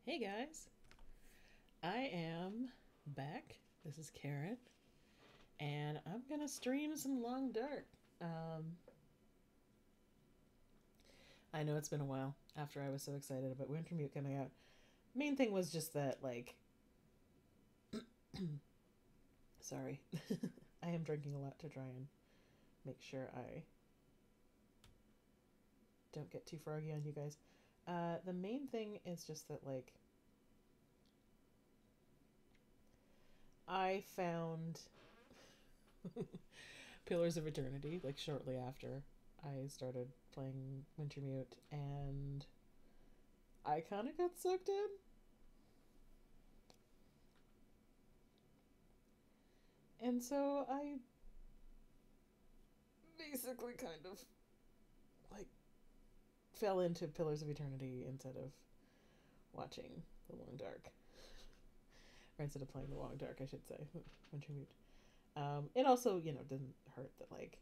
Hey guys, I am back. This is Karen, and I'm gonna stream some Long Dark. Um, I know it's been a while after I was so excited about Wintermute coming out. Main thing was just that, like, sorry, I am drinking a lot to try and make sure I don't get too froggy on you guys. The main thing is just that, like, I found Pillars of Eternity, like, shortly after I started playing Wintermute, and I kind of got sucked in. And so I basically kind of, like, fell into Pillars of Eternity instead of watching The Long Dark. Or instead of playing The Long Dark, I should say. Wintermute. It also, didn't hurt that, like,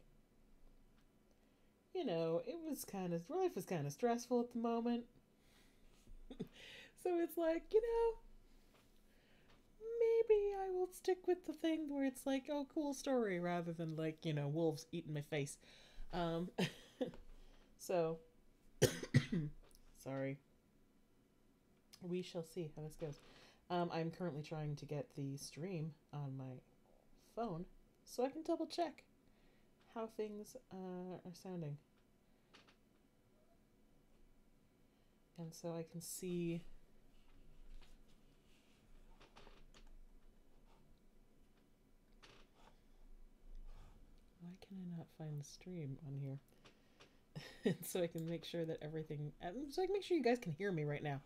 it was kind of, life was kind of stressful at the moment. So it's like, maybe I will stick with the thing where it's like, oh, cool story, rather than, like, wolves eating my face. Um, so, sorry. We shall see how this goes. I'm currently trying to get the stream on my phone so I can double check how things are sounding. And so I can see. Why can I not find the stream on here? And so I can make sure that everything. So I can make sure you guys can hear me right now.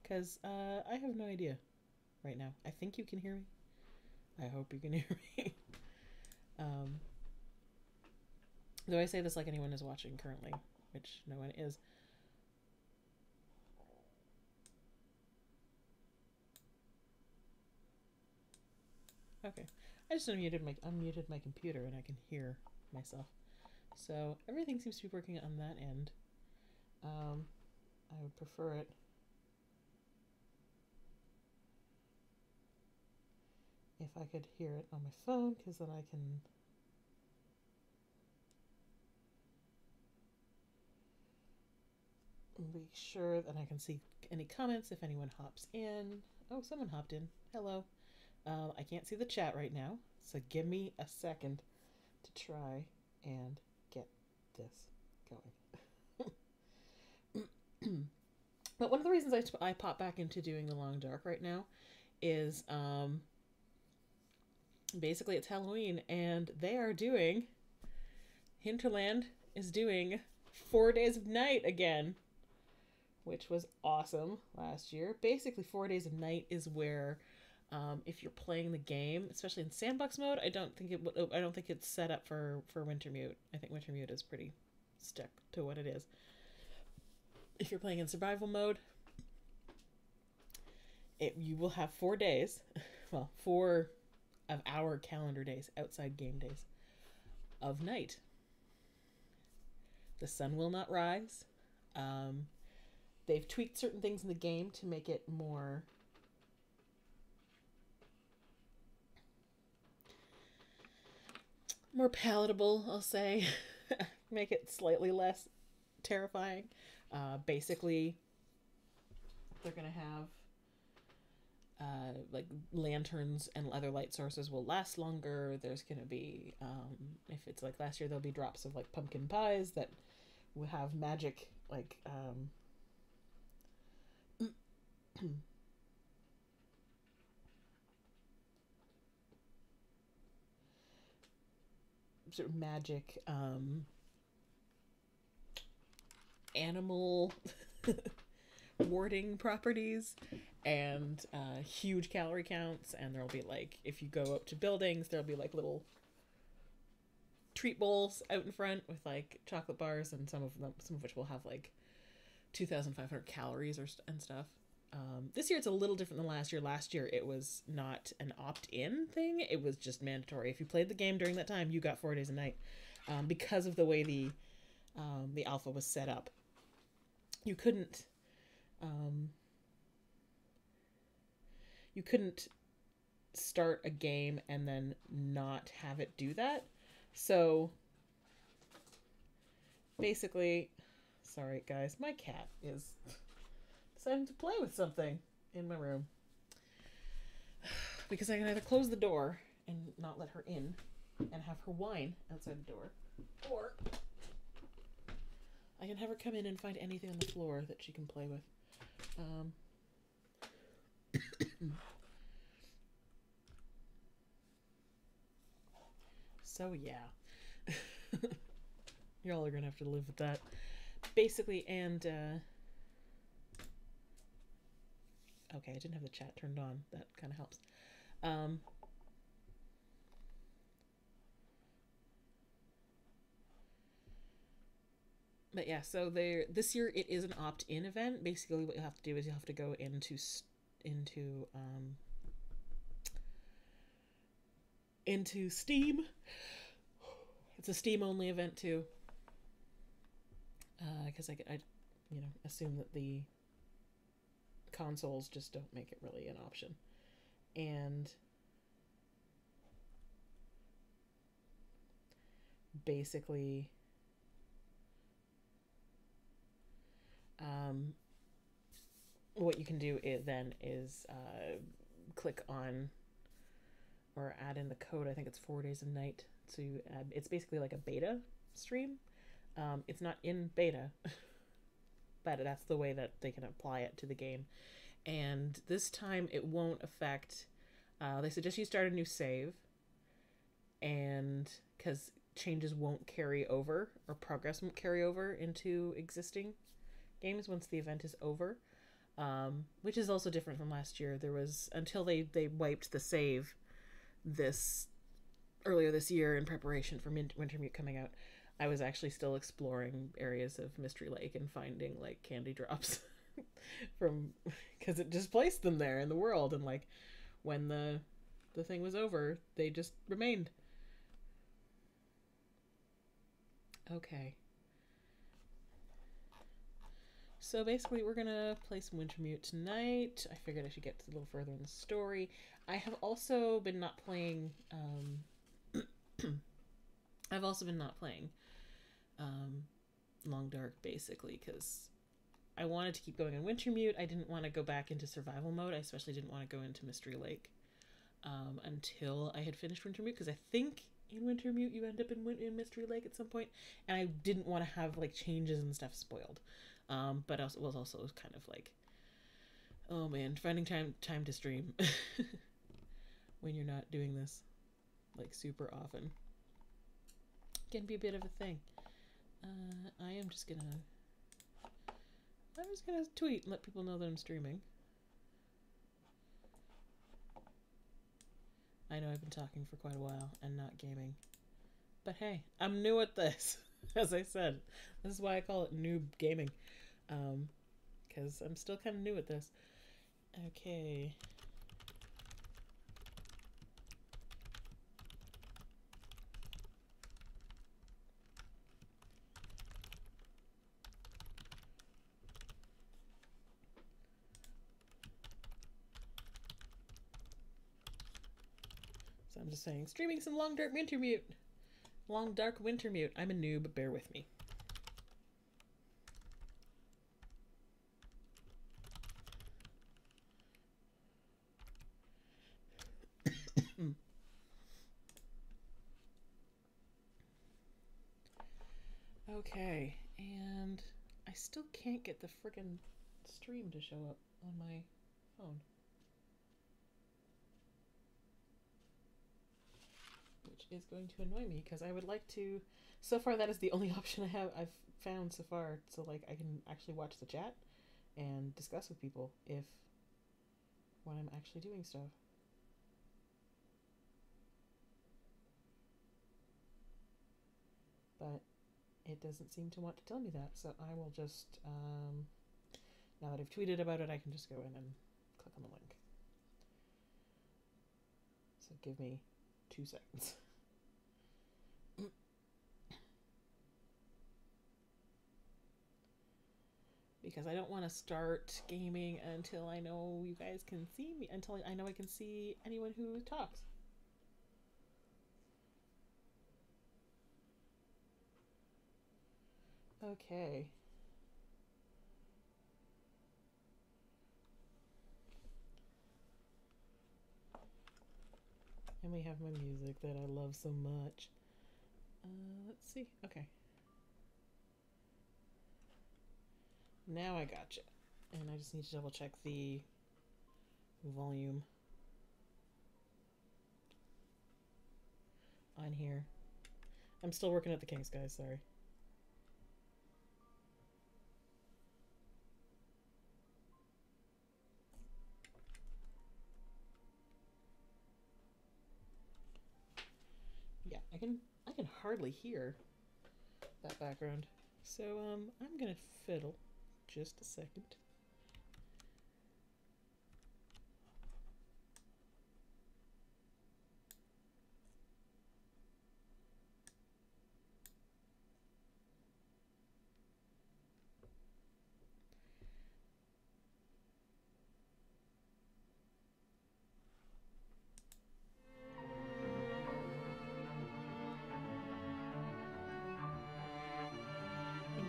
Because I have no idea right now. I think you can hear me. I hope you can hear me. Though I say this like anyone is watching currently, which no one is. Okay. I just unmuted my computer and I can hear myself. So everything seems to be working on that end. I would prefer it if I could hear it on my phone, because then I can be sure that I can see any comments if anyone hops in. Oh, someone hopped in. Hello. I can't see the chat right now, so give me a second to try and get this going. But one of the reasons I pop back into doing the Long Dark right now is basically it's Halloween, and they are doing, Hinterland is doing 4 days of night again, which was awesome last year. Basically, 4 days of night is where, if you're playing the game, especially in sandbox mode, I don't think it's set up for Wintermute. I think Wintermute is pretty stuck to what it is. If you're playing in survival mode, you will have 4 days, well, 4 of our calendar days, outside game days, of night. The sun will not rise. They've tweaked certain things in the game to make it more palatable, I'll say. Make it slightly less terrifying. Basically, they're going to have like lanterns and other light sources will last longer. There's going to be, if it's like last year, there'll be drops of like pumpkin pies that will have magic, like sort of magic animal warding properties, and huge calorie counts. And there'll be, like, if you go up to buildings, there'll be like little treat bowls out in front with like chocolate bars, and some of which will have like 2,500 calories and stuff. This year it's a little different than last year. Last year it was not an opt-in thing. It was just mandatory. If you played the game during that time, you got 4 days a night, because of the way the alpha was set up. You couldn't you couldn't start a game and then not have it do that. So basically, sorry guys, my cat is deciding to play with something in my room. Because I can either close the door and not let her in and have her whine outside the door, or I can have her come in and find anything on the floor that she can play with. So yeah. Y'all are gonna have to live with that. Basically, and okay, I didn't have the chat turned on. That kind of helps. But yeah, so this year it is an opt-in event. Basically, what you have to do is you have to go into Steam. It's a Steam only event too. Because I assume that the consoles just don't make it really an option. And basically, what you can do is click on or add in the code. I think it's 4 days a night to add. It's basically like a beta stream. It's not in beta, but that's the way that they can apply it to the game. And this time it won't affect, they suggest you start a new save, and because changes won't carry over, or progress won't carry over into existing games once the event is over, which is also different from last year. There was, until they wiped the save earlier this year in preparation for Wintermute coming out, I was actually still exploring areas of Mystery Lake and finding like candy drops from, because it just placed them there in the world, and like when the thing was over, they just remained. Okay. So basically we're gonna play some Wintermute tonight. I figured I should get a little further in the story. I have also been not playing Long Dark, basically because I wanted to keep going in Wintermute. I didn't want to go back into survival mode. I especially didn't want to go into Mystery Lake until I had finished Wintermute, because I think in Wintermute you end up in Mystery Lake at some point, and I didn't want to have like changes and stuff spoiled. But it was also kind of like, oh man, finding time to stream when you're not doing this like super often can be a bit of a thing. I'm just gonna tweet and let people know that I'm streaming. I know I've been talking for quite a while and not gaming, but hey, I'm new at this. As I said, this is why I call it noob gaming, because I'm still kind of new at this. Okay. So I'm just saying, streaming some Long Dark Wintermute. Long Dark Wintermute. I'm a noob, bear with me. Okay, and I still can't get the frickin' stream to show up on my phone, which is going to annoy me because I would like to. So far, that is the only option I've found so far, so like I can actually watch the chat and discuss with people when I'm actually doing stuff. But it doesn't seem to want to tell me that, so I will just, now that I've tweeted about it, I can just go in and click on the link. So give me 2 seconds. because I don't want to start gaming until I know you guys can see me, until I know I can see anyone who talks. Okay. And we have my music that I love so much. Let's see. Okay. Now I gotcha. And I just need to double check the volume on here. I'm still working at the kinks, guys. Sorry. Yeah, I can hardly hear that background. So I'm gonna fiddle just a second.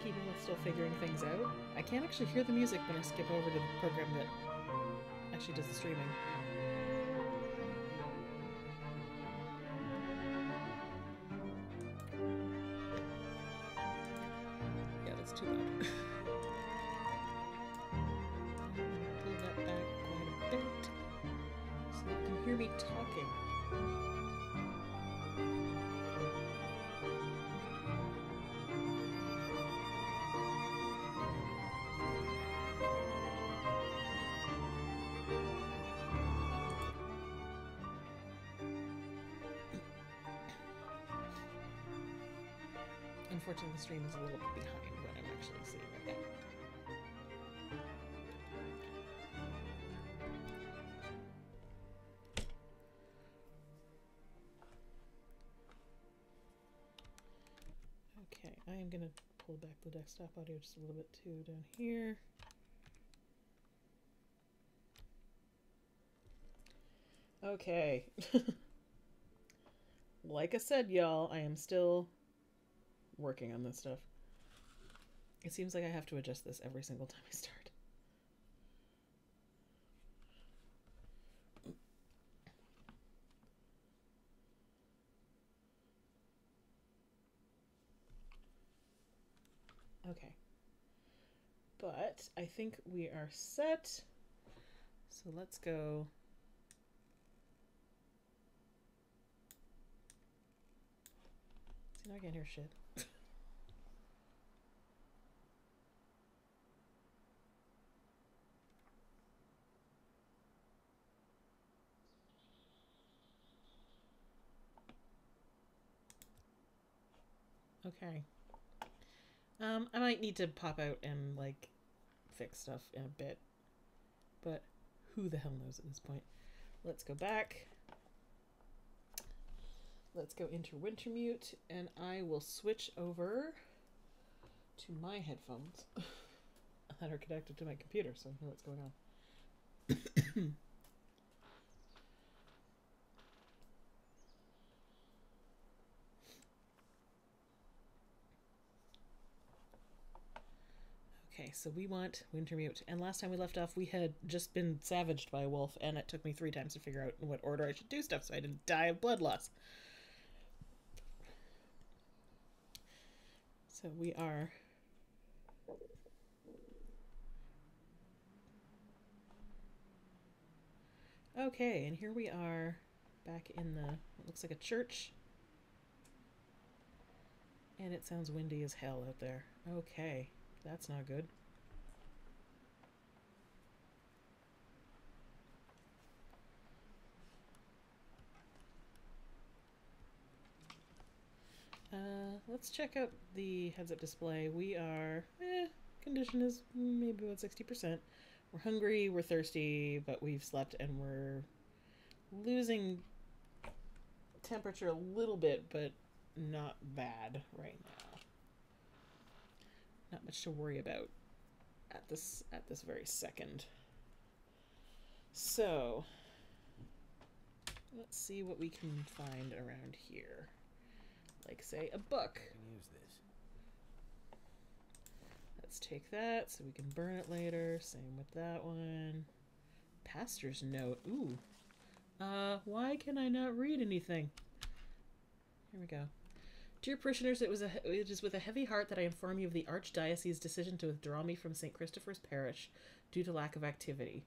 Keeping with still figuring things out. I can't actually hear the music when I skip over to the program that actually does the streaming. Yeah, that's too loud. Pull that back quite a bit so you can hear me talking. Unfortunately, the stream is a little bit behind what I'm actually seeing right now. Okay, I am going to pull back the desktop audio just a little bit too down here. Okay. Like I said, y'all, I am still working on this stuff. It seems like I have to adjust this every single time I start. Okay. But I think we are set. So let's go. See, now I can't hear shit. Okay. I might need to pop out and like fix stuff in a bit, but who the hell knows at this point. Let's go back. Let's go into Wintermute, and I will switch over to my headphones that are connected to my computer, so I know what's going on. Okay, so we want Wintermute. And last time we left off, we had just been savaged by a wolf, and it took me 3 times to figure out in what order I should do stuff so I didn't die of blood loss. So we are... Okay, and here we are back in the... It looks like a church. And it sounds windy as hell out there. Okay, that's not good. Let's check out the heads-up display. We are, condition is maybe about 60%. We're hungry, we're thirsty, but we've slept and we're losing temperature a little bit, but not bad right now. Not much to worry about. at this very second. So let's see what we can find around here. Like, say, a book. I can use this. Let's take that so we can burn it later. Same with that one. Pastor's note. Ooh. Why can I not read anything? Here we go. Dear parishioners, it is with a heavy heart that I inform you of the Archdiocese's decision to withdraw me from St. Christopher's Parish due to lack of activity.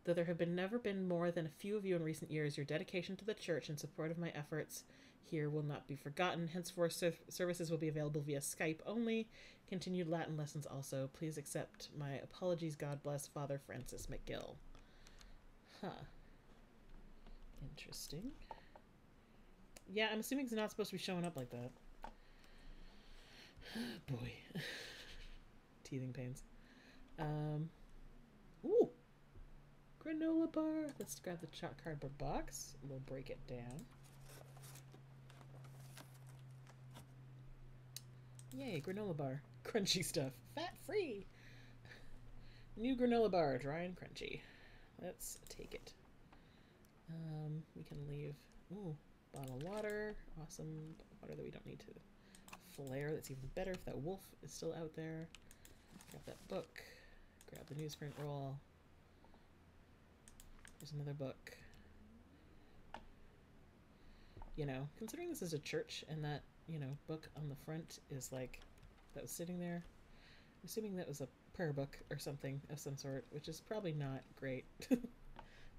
Though there have never been more than a few of you in recent years, your dedication to the Church and support of my efforts here will not be forgotten. Henceforth, services will be available via Skype only. Continued Latin lessons also. Please accept my apologies. God bless, Father Francis McGill. Huh. Interesting. Yeah, I'm assuming it's not supposed to be showing up like that. Boy. Teething pains. Ooh. Granola bar. Let's grab the cardboard box. We'll break it down. Yay, granola bar. Crunchy stuff. Fat free. New granola bar. Dry and crunchy. Let's take it. We can leave. Ooh, bottle of water. Awesome. Water that we don't need to flare. That's even better if that wolf is still out there. Grab that book. Grab the newsprint roll. There's another book. You know, considering this is a church and that, you know, book on the front is like, that was sitting there. I'm assuming that was a prayer book or something of some sort, which is probably not great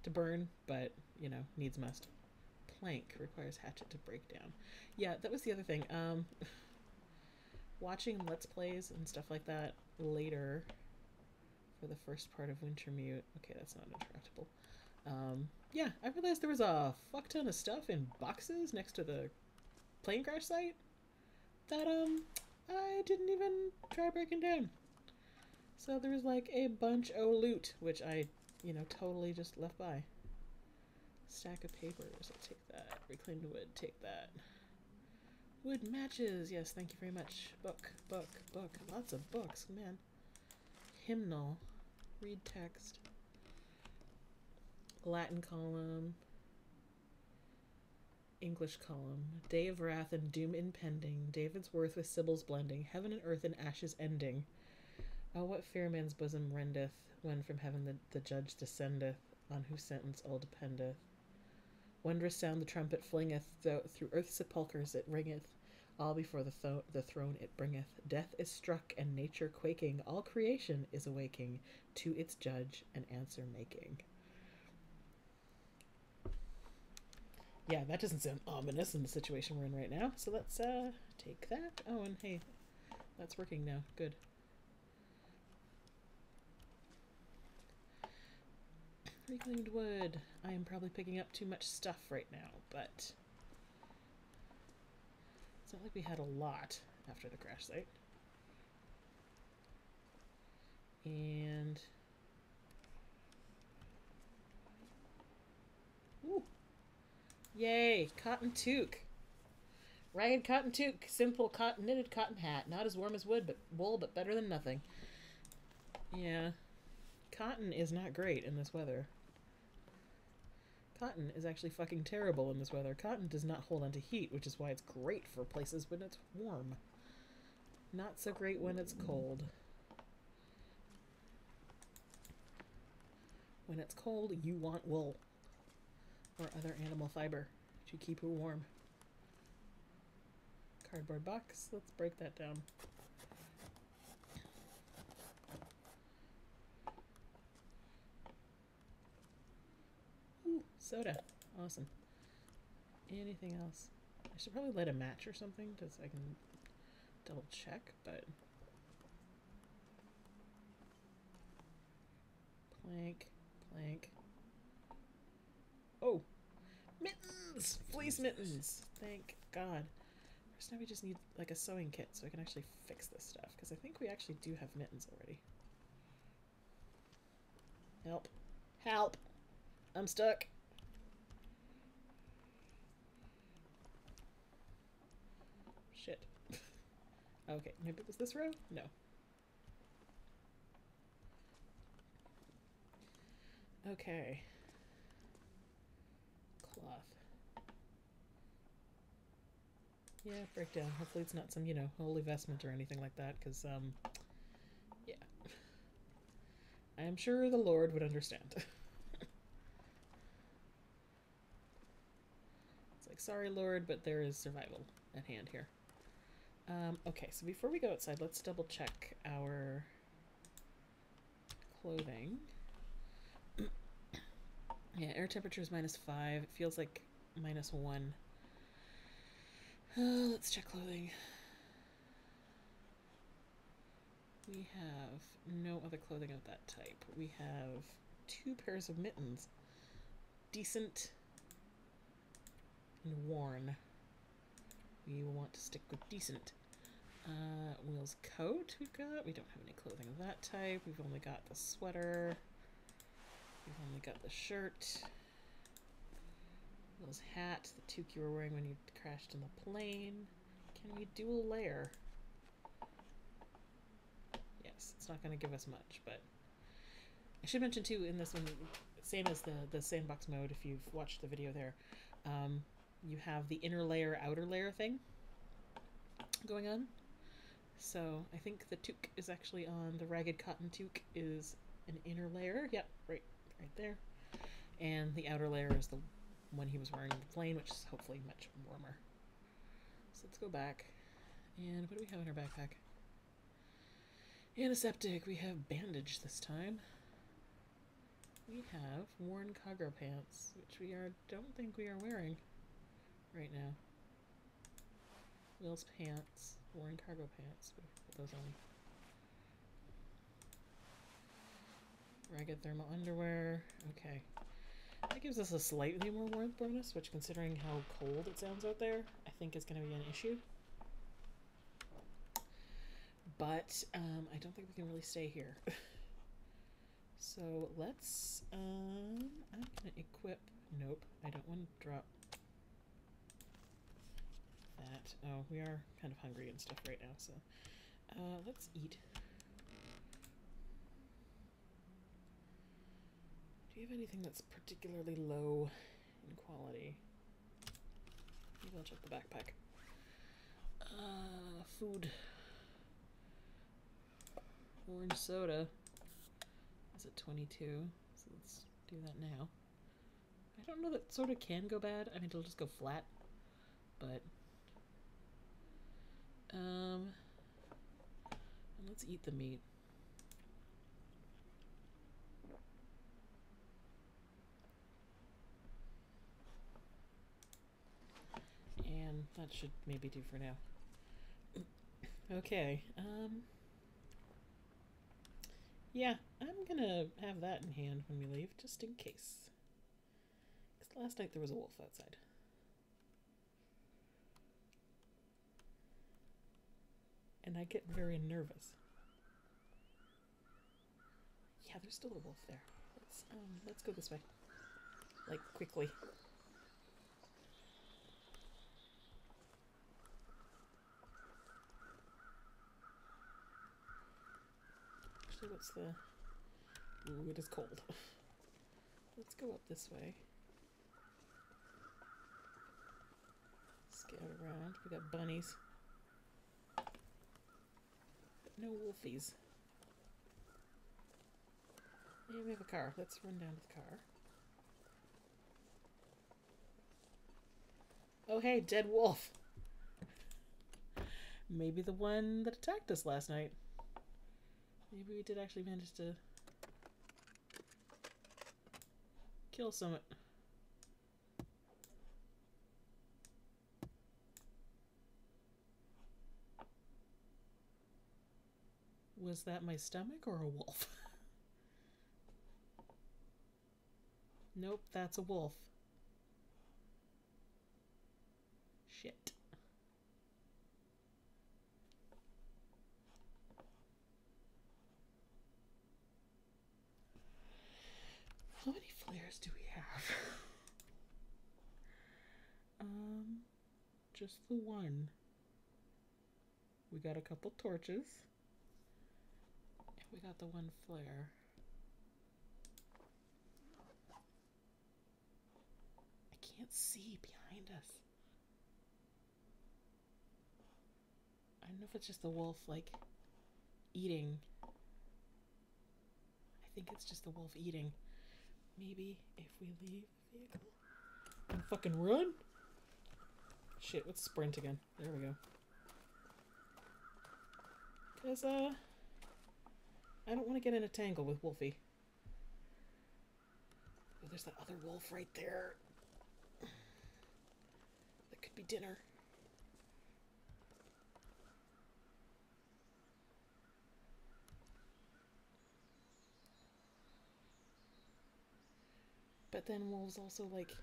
to burn, but, you know, needs must. Plank requires hatchet to break down. Yeah, that was the other thing. Watching Let's Plays and stuff like that later for the first part of Wintermute. Okay, that's not interactable. Yeah, I realized there was a fuck ton of stuff in boxes next to the plane crash site that, I didn't even try breaking down. So there was like a bunch of loot, which I, you know, totally just left by. Stack of papers, I'll take that. Reclaimed wood, take that. Wood matches, yes, thank you very much. Book, book, book, lots of books, man. Hymnal, read text. Latin column. English column. Day of wrath and doom impending. David's worth with Sibyl's blending. Heaven and earth in ashes ending. Oh, what fair man's bosom rendeth, when from heaven the judge descendeth, on whose sentence all dependeth. Wondrous sound the trumpet flingeth, through earth's sepulchres it ringeth. All before the throne it bringeth. Death is struck and nature quaking. All creation is awaking to its judge and answer making. Yeah, that doesn't sound ominous in the situation we're in right now. So let's take that. Oh, and hey, that's working now. Good. Reclaimed wood. I am probably picking up too much stuff right now, but it's not like we had a lot after the crash site. And ooh. Yay, cotton toque. Ragged cotton toque, simple cotton knitted cotton hat. Not as warm as wool, but better than nothing. Yeah. Cotton is not great in this weather. Cotton is actually fucking terrible in this weather. Cotton does not hold onto heat, which is why it's great for places when it's warm. Not so great when it's cold. When it's cold, you want wool or other animal fiber to keep you warm. Cardboard box. Let's break that down. Ooh, soda. Awesome. Anything else? I should probably light a match or something because I can double check, but plank, plank. Oh, mittens! Fleece mittens! Thank God. First now we just need like a sewing kit so I can actually fix this stuff because I think we actually do have mittens already. Help. Help! I'm stuck. Shit. Okay, maybe it was this row? No. Okay. Cloth. Yeah, breakdown. Hopefully it's not some, you know, holy vestment or anything like that, because, yeah. I am sure the Lord would understand. It's like, sorry, Lord, but there is survival at hand here. Okay, so before we go outside, let's double check our clothing. Yeah, air temperature is -5. It feels like -1. Let's check clothing. We have no other clothing of that type. We have 2 pairs of mittens. Decent and worn. We will want to stick with decent. Will's coat we've got. We don't have any clothing of that type. We've only got the sweater. We've only got the shirt. Will's hat, the toque you were wearing when you crashed in the plane. Can we dual layer? Yes, it's not going to give us much, but I should mention too in this one, same as the sandbox mode, if you've watched the video there, you have the inner layer, outer layer thing going on. So I think the toque is actually on, the ragged cotton toque is an inner layer. Yep, right there. And the outer layer is the one he was wearing on the plane, which is hopefully much warmer. So let's go back. And what do we have in our backpack? Antiseptic. We have bandage this time. We have worn cargo pants, which we don't think we are wearing right now. Will's pants, worn cargo pants. Put those on. Ragged thermal underwear. Okay. That gives us a slightly more warmth bonus, which, considering how cold it sounds out there, I think is going to be an issue. But I don't think we can really stay here. So let's, I'm going to equip, nope, I don't want to drop that. Oh, we are kind of hungry and stuff right now, so let's eat. Do you have anything that's particularly low in quality? Maybe I'll check the backpack. Food. Orange soda is at 22, so let's do that now. I don't know that soda can go bad. I mean, it'll just go flat, but and let's eat the meat. And that should maybe do for now. Okay, yeah, I'm gonna have that in hand when we leave, just in case. Because last night there was a wolf outside. And I get very nervous. Yeah, there's still a wolf there. Let's go this way. Like, quickly. Actually, what's the... Ooh, it is cold. Let's go up this way. Scout around. We got bunnies. But no wolfies. Yeah, we have a car. Let's run down to the car. Oh, hey, dead wolf. Maybe the one that attacked us last night. Maybe we did actually manage to kill someone. Was that my stomach or a wolf? Nope, that's a wolf. Shit. How many flares do we have? Just the one. We got a couple torches. And we got the one flare. can't see behind us. I don't know if it's just the wolf, like, eating. I think it's just the wolf eating. Maybe if we leave the vehicle and fucking run? Shit, let's sprint again. There we go. Because, I don't want to get in a tangle with Wolfie. Oh, there's that other wolf right there. That could be dinner. But then wolves also, like,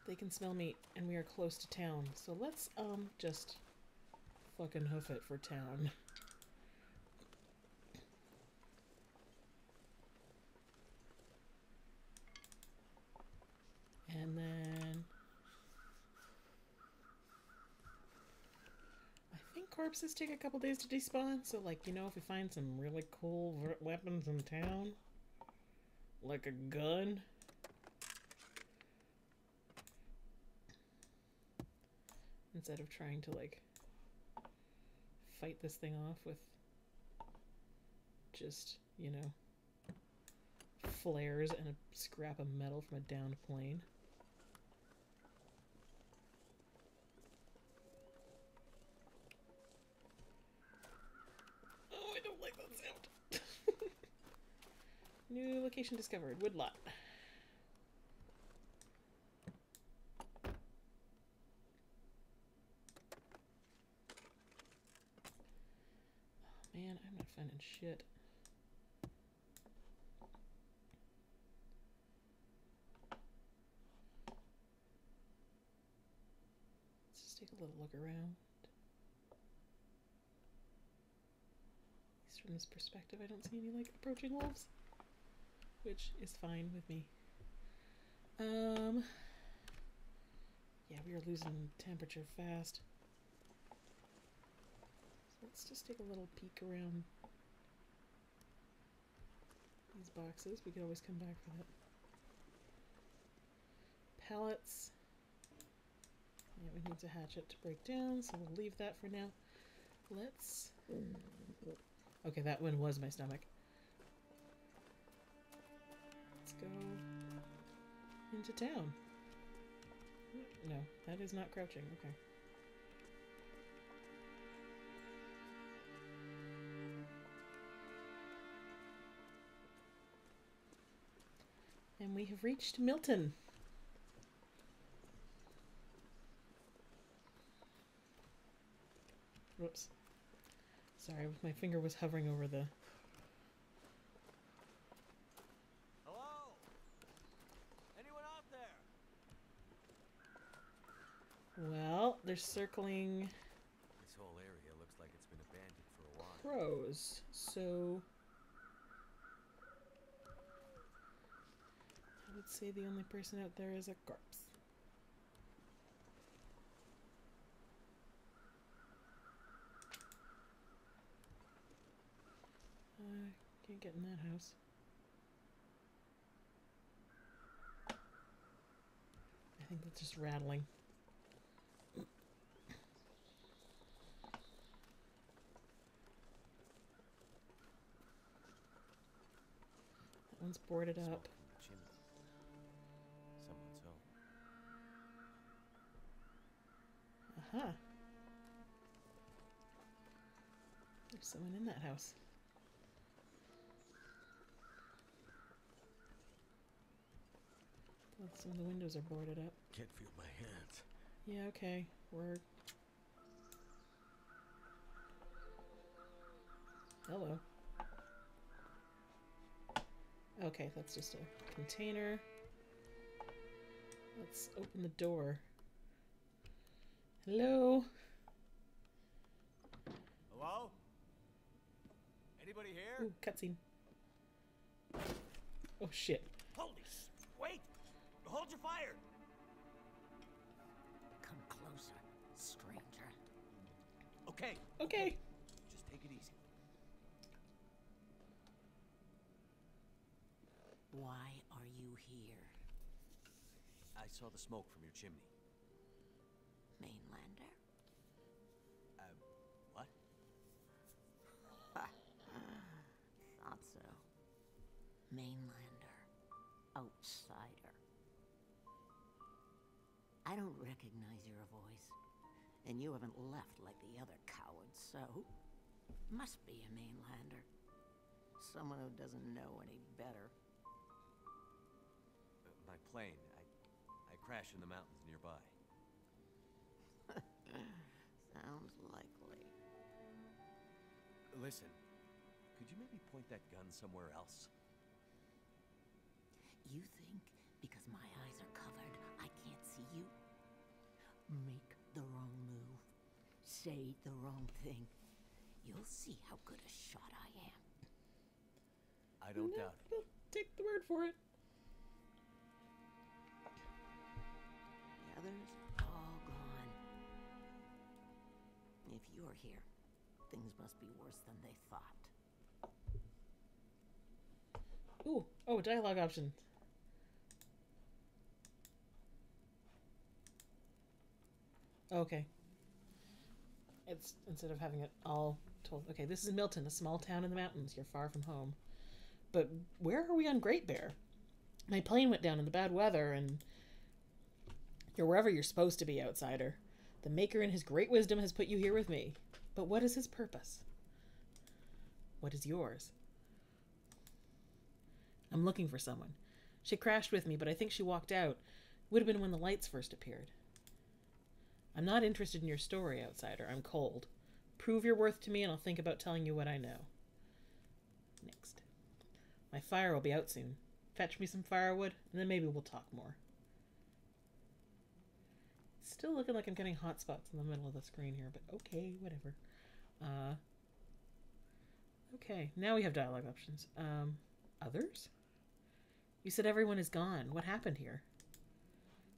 they can smell meat, and we are close to town. So let's, just fucking hoof it for town. And then I think corpses take a couple days to despawn. So, like, you know, if we find some really cool weapons in town, like a gun, instead of trying to, like, fight this thing off with just, you know, flares and a scrap of metal from a downed plane. Oh, I don't like that sound. New location discovered. Woodlot. Oh man, I'm not finding shit. Let's just take a little look around. At least from this perspective, I don't see any, like, approaching wolves, which is fine with me. Yeah, we are losing temperature fast. So let's just take a little peek around these boxes. We could always come back for that. Pallets. Yeah, we need a hatchet to break down, so we'll leave that for now. Let's... Okay, that one was my stomach. Let's go into town. No, that is not crouching. Okay. And we have reached Milton. Whoops. Sorry, my finger was hovering over the... Hello? Anyone out there? Well, they're circling This whole area looks like it's been abandoned for a while. crows, so... I would say the only person out there is a corpse. Can't get in that house. I think that's just rattling. That one's boarded up. Smoke from the chimney. Someone's home. Aha. There's someone in that house. Well, some of the windows are boarded up. Can't feel my hands. Yeah, okay. We're... Hello. Okay, that's just a container. Let's open the door. Hello? Hello? Anybody here? Ooh, cutscene. Oh, shit. Wait! Hold your fire! Come closer, stranger. Okay. Okay. Just take it easy. Why are you here? saw the smoke from your chimney. Mainlander? What? Thought so. Mainlander. Outsider. I don't recognize your voice. And you haven't left like the other cowards, so... Must be a mainlander. Someone who doesn't know any better. My plane. I crashed in the mountains nearby. Sounds likely. Listen, could you maybe point that gun somewhere else? You think because my eyes are covered, I can't see you? Make the wrong move. Say the wrong thing. You'll see how good a shot I am. I don't doubt it. I'll take the word for it. The others all gone. If you're here, things must be worse than they thought. Ooh, oh, dialogue option. Okay. It's instead of having it all told. Okay, this is Milton, a small town in the mountains. You're far from home. But where are we on Great Bear? My plane went down in the bad weather, and you're wherever you're supposed to be, outsider. The Maker in his great wisdom has put you here with me. But what is his purpose? What is yours? I'm looking for someone. She crashed with me, but I think she walked out. Would have been when the lights first appeared. I'm not interested in your story, outsider. I'm cold. Prove your worth to me, and I'll think about telling you what I know. Next. My fire will be out soon. Fetch me some firewood, and then maybe we'll talk more. Still looking like I'm getting hot spots in the middle of the screen here, but okay, whatever. Okay, now we have dialogue options. Others? You said everyone is gone. What happened here?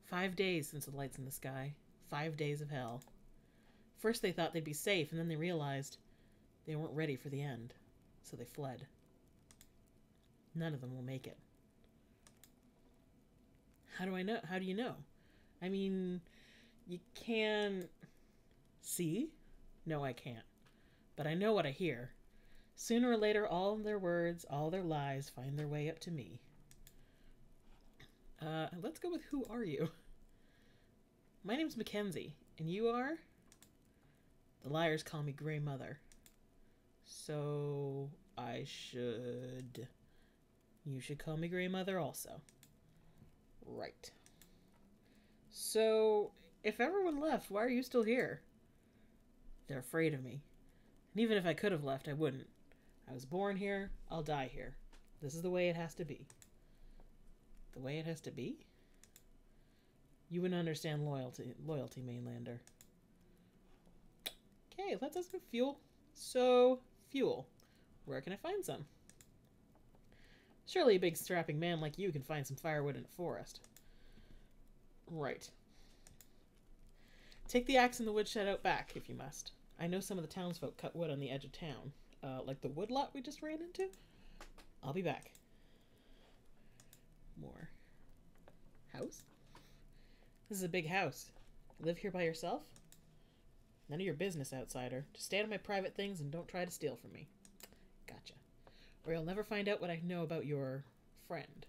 5 days since the lights in the sky. 5 days of hell. First they thought they'd be safe, and then they realized they weren't ready for the end, so they fled. None of them will make it. How do I know? How do you know? I mean, you can see? No, I can't. But I know what I hear. Sooner or later, all their words, all their lies find their way up to me. Let's go with who are you? My name's Mackenzie, and you are? The liars call me Grey Mother. So, you should call me Grey Mother also. Right. So, if everyone left, why are you still here? They're afraid of me. And even if I could have left, I wouldn't. I was born here, I'll die here. This is the way it has to be. The way it has to be? You wouldn't understand loyalty, Mainlander. Okay, let's ask for fuel. So, fuel. Where can I find some? Surely a big strapping man like you can find some firewood in a forest. Right. Take the axe and the woodshed out back, if you must. I know some of the townsfolk cut wood on the edge of town. Like the woodlot we just ran into? I'll be back. More. House? This is a big house. You live here by yourself? None of your business, outsider. Just stay out of my private things and don't try to steal from me. Gotcha. Or you'll never find out what I know about your friend.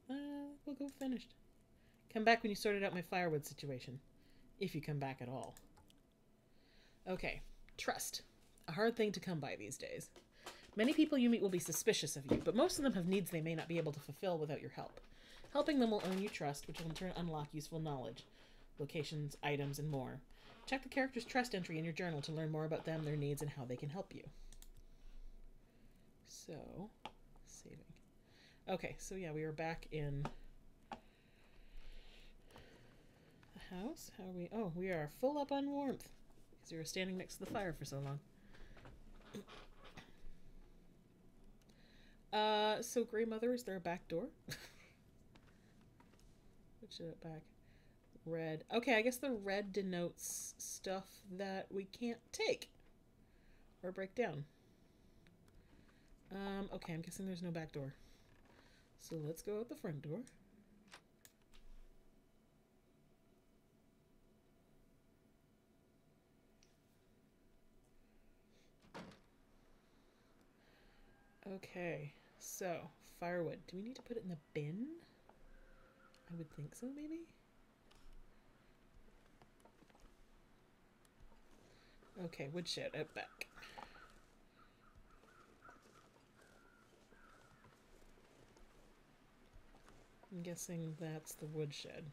We'll go finished. Come back when you sorted out my firewood situation. If you come back at all. Okay. Trust. A hard thing to come by these days. Many people you meet will be suspicious of you, but most of them have needs they may not be able to fulfill without your help. Helping them will earn you trust, which will in turn unlock useful knowledge, locations, items, and more. Check the character's trust entry in your journal to learn more about them, their needs, and how they can help you. So, saving. Okay, so yeah, we are back in the house. How are we? Oh, we are full up on warmth because we were standing next to the fire for so long. So Grey Mother, is there a back door? Which is back? Red. Okay, I guess the red denotes stuff that we can't take or break down. Okay, I'm guessing there's no back door. So let's go out the front door. Okay, so firewood. Do we need to put it in the bin? I would think so, maybe? Okay, woodshed out back. I'm guessing that's the woodshed.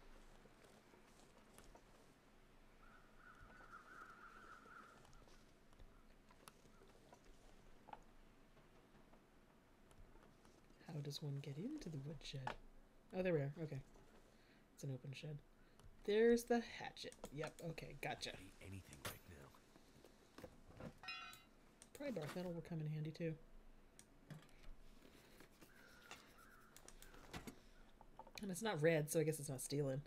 How does one get into the woodshed? Oh, there we are. Okay. It's an open shed. There's the hatchet. Yep, okay, gotcha. Eat anything right now. Pry bar, that'll come in handy too. And it's not red, so I guess it's not stealing.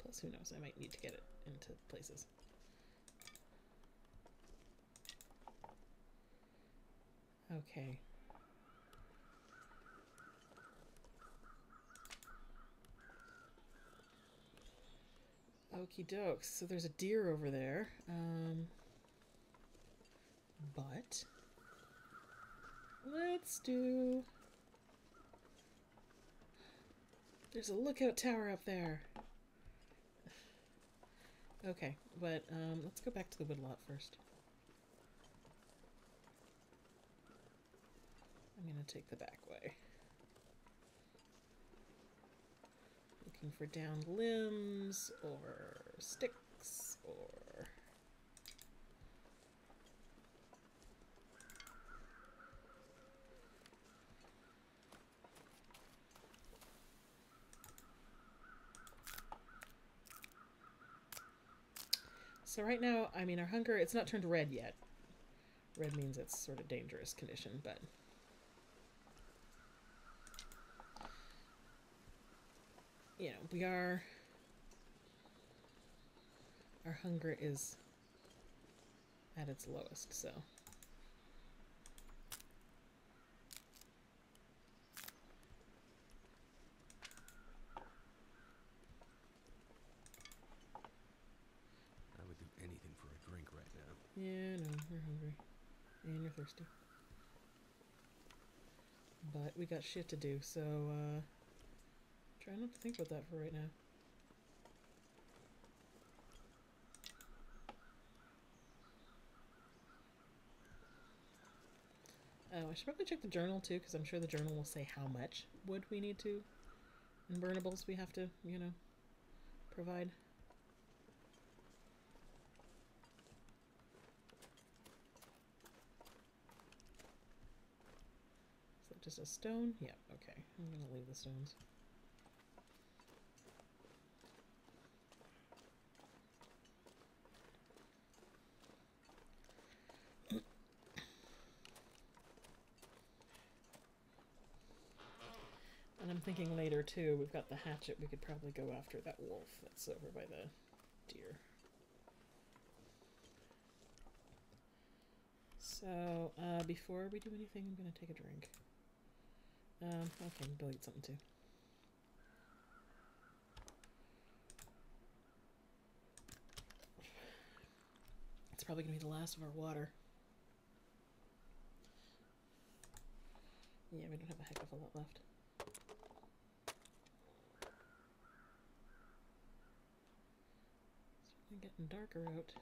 Plus, who knows, I might need to get it into places. Okay. Okie dokes. So there's a deer over there. But let's do... There's a lookout tower up there. Okay, but let's go back to the woodlot first. I'm gonna take the back way. Looking for downed limbs or sticks or... So right now, I mean, our hunger, it's not turned red yet. Red means it's sort of dangerous condition, but... You know, we are... Our hunger is at its lowest, so... I would do anything for a drink right now. Yeah, no, you're hungry. And you're thirsty. But we got shit to do, so, try not to think about that for right now. Oh, I should probably check the journal, too, because I'm sure the journal will say how much wood we need to, and burnables we have to, you know, provide. Is that just a stone? Yeah, okay. I'm gonna leave the stones. And I'm thinking later, too, we've got the hatchet. We could probably go after that wolf that's over by the deer. So, before we do anything, I'm going to take a drink. Okay, maybe I'll eat something, too. It's probably going to be the last of our water. Yeah, we don't have a heck of a lot left. It's getting darker out.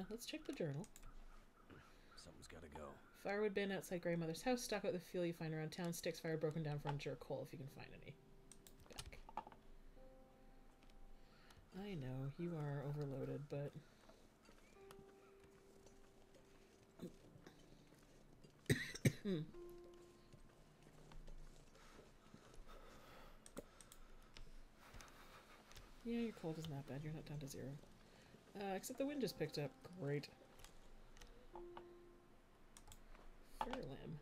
Let's check the journal. Something's gotta go. Firewood bin outside grandmother's house. Stock out the fuel you find around town. Sticks, fire, broken down furniture, coal if you can find any. Back. I know, you are overloaded, but... Yeah, your cold isn't that bad. You're not down to 0. Except the wind just picked up. Great. Fur limb.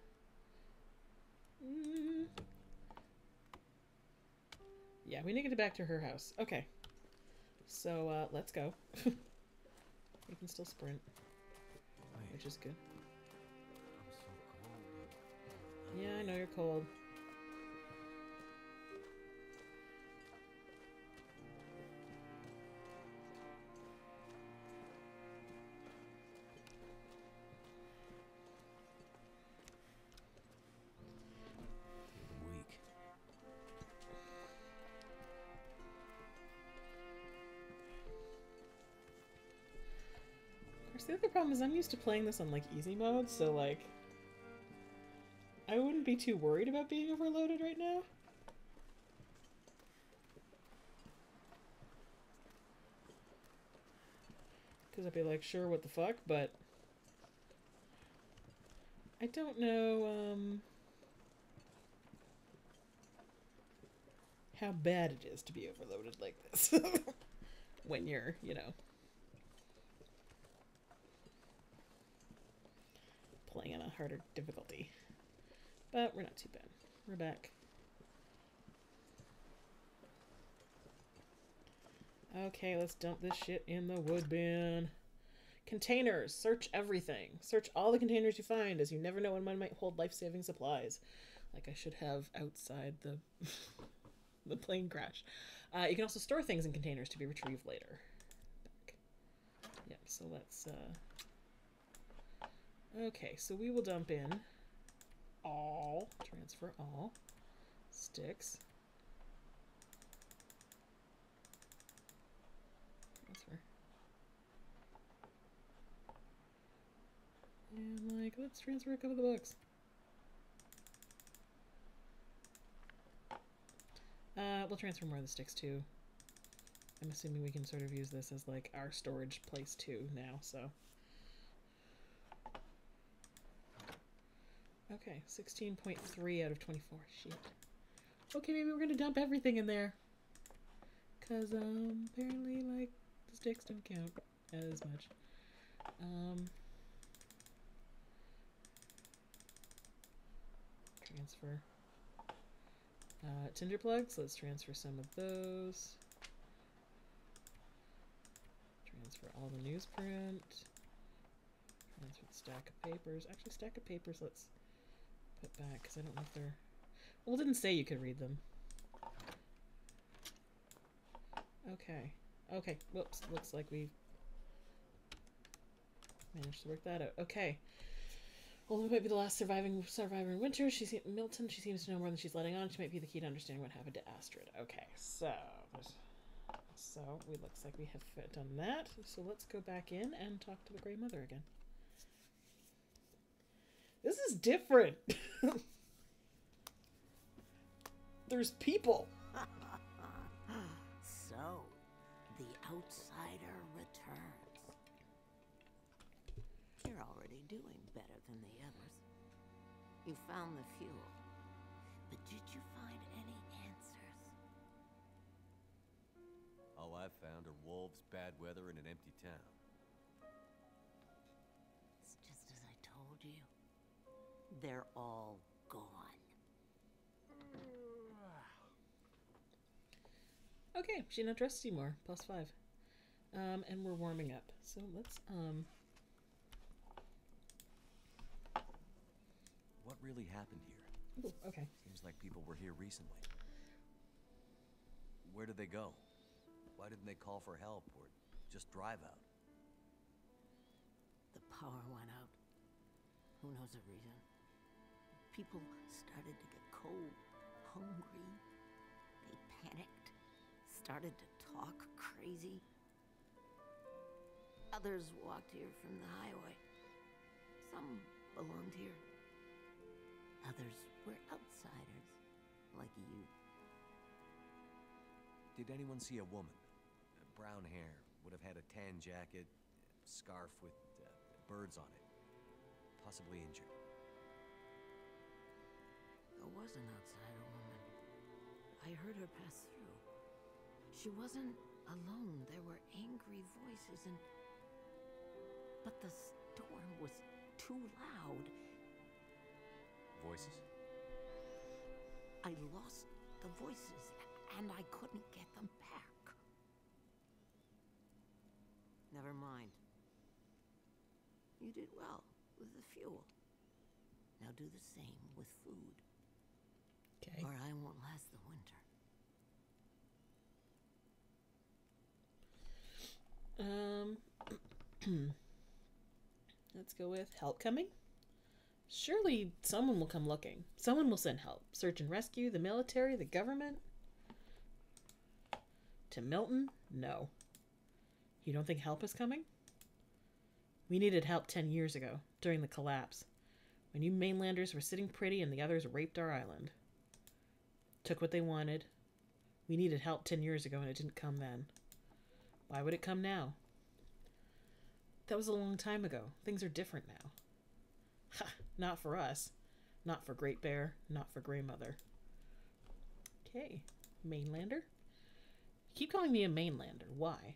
Yeah, we need to get back to her house. Okay. So, let's go. We can still sprint. Wait, which is good. I'm so cold. you're cold. Weak. Of course, the other problem is I'm used to playing this on like easy mode, so like I wouldn't be too worried about being overloaded right now. Because I'd be like, sure, what the fuck, but I don't know how bad it is to be overloaded like this when you're, you know, playing on a harder difficulty. But we're not too bad. We're back. Okay, let's dump this shit in the wood bin. Containers. Search everything. Search all the containers you find, as you never know when one might hold life-saving supplies. Like I should have outside the the plane crash. You can also store things in containers to be retrieved later. Back. Yep, so let's... Okay, so we will dump in all, transfer all, sticks, transfer, and like, let's transfer a couple of the books. We'll transfer more of the sticks too. I'm assuming we can sort of use this as like our storage place too now, so. Okay, 16.3 out of 24. Shit. Okay, maybe we're gonna dump everything in there. Cause, apparently, like, the sticks don't count as much. Transfer. Tinder plugs, let's transfer some of those. Transfer all the newsprint. Transfer the stack of papers. Actually, stack of papers, let's put back, because I don't know if they're... Well, it didn't say you could read them. Okay. Okay, whoops. Looks like we managed to work that out. Okay. Although might be the last survivor in winter. Milton, she seems to know more than she's letting on. She might be the key to understanding what happened to Astrid. Okay, so it looks like we have done that. So let's go back in and talk to the Grey Mother again. This is different. There's people. So, the outsider returns. You're already doing better than the others. You found the fuel. But did you find any answers? All I've found are wolves, bad weather, and an empty town. It's just as I told you. They're all gone. Okay, she's not dressed anymore. +5. And we're warming up. So let's, What really happened here? Ooh, okay. Seems like people were here recently. Where did they go? Why didn't they call for help or just drive out? The power went out. Who knows the reason? People started to get cold, hungry. They panicked, started to talk crazy. Others walked here from the highway. Some belonged here. Others were outsiders, like you. Did anyone see a woman? Brown hair, would have had a tan jacket, scarf with birds on it. Possibly injured. There was an outsider woman. I heard her pass through. She wasn't alone. There were angry voices and... But the storm was too loud. Voices? I lost the voices, and I couldn't get them back. Never mind. You did well with the fuel. Now do the same with food. Okay. or I won't last the winter. Let's go with help coming. Surely someone will come looking. Someone will send help. Search and rescue, the military, the government. To Milton? No. You don't think help is coming? We needed help 10 years ago, during the collapse, when you mainlanders were sitting pretty and the others raped our island. Took what they wanted. We needed help 10 years ago and it didn't come then. Why would it come now? That was a long time ago. Things are different now. Ha! Not for us. Not for Great Bear. Not for Grey Mother. Okay. Mainlander? Keep calling me a mainlander. Why?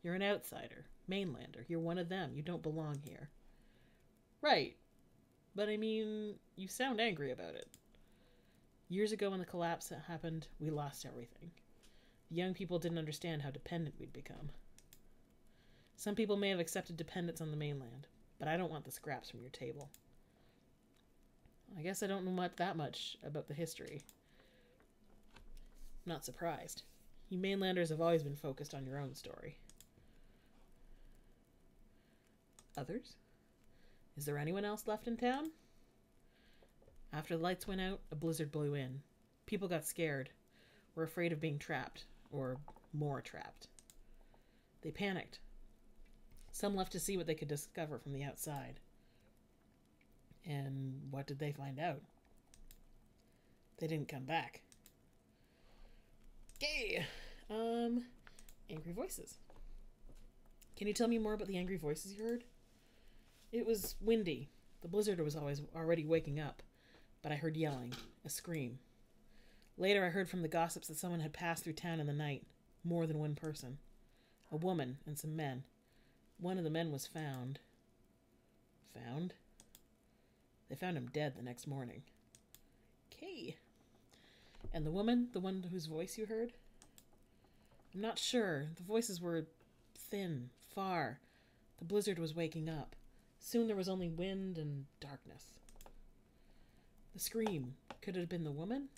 You're an outsider. Mainlander. You're one of them. You don't belong here. Right. But I mean, you sound angry about it. Years ago when the collapse happened, we lost everything. The young people didn't understand how dependent we'd become. Some people may have accepted dependence on the mainland, but I don't want the scraps from your table. I guess I don't know that much about the history. I'm not surprised. You mainlanders have always been focused on your own story. Others? Is there anyone else left in town? After the lights went out, a blizzard blew in. People got scared, were afraid of being trapped, or more trapped. They panicked. Some left to see what they could discover from the outside. And what did they find out? They didn't come back. Okay. Angry voices. Can you tell me more about the angry voices you heard? It was windy. The blizzard was already waking up, but I heard yelling, a scream. Later I heard from the gossips that someone had passed through town in the night. More than one person. A woman and some men. One of the men was found. Found? They found him dead the next morning. Okay. And the woman? The one whose voice you heard? I'm not sure. The voices were thin, far. The blizzard was waking up. Soon there was only wind and darkness. The scream. Could it have been the woman?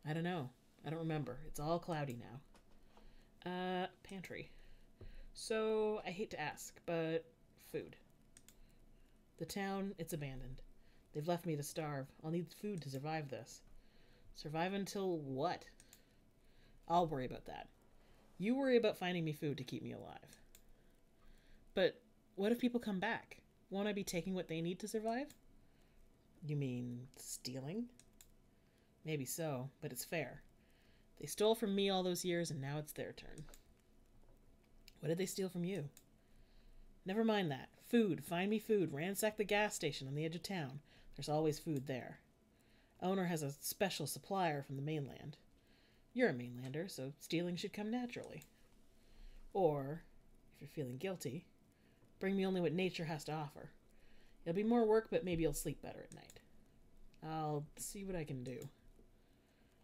I don't know. I don't remember. It's all cloudy now. Pantry. So, I hate to ask, but food. The town, it's abandoned. They've left me to starve. I'll need food to survive this. Survive until what? I'll worry about that. You worry about finding me food to keep me alive. But what if people come back? Won't I be taking what they need to survive? You mean stealing? Maybe so, but it's fair. They stole from me all those years and now it's their turn. What did they steal from you? Never mind that. Food. Find me food. Ransack the gas station on the edge of town. There's always food there. Owner has a special supplier from the mainland. You're a mainlander, so stealing should come naturally. Or, if you're feeling guilty, bring me only what nature has to offer. It'll be more work, but maybe you'll sleep better at night. I'll see what I can do.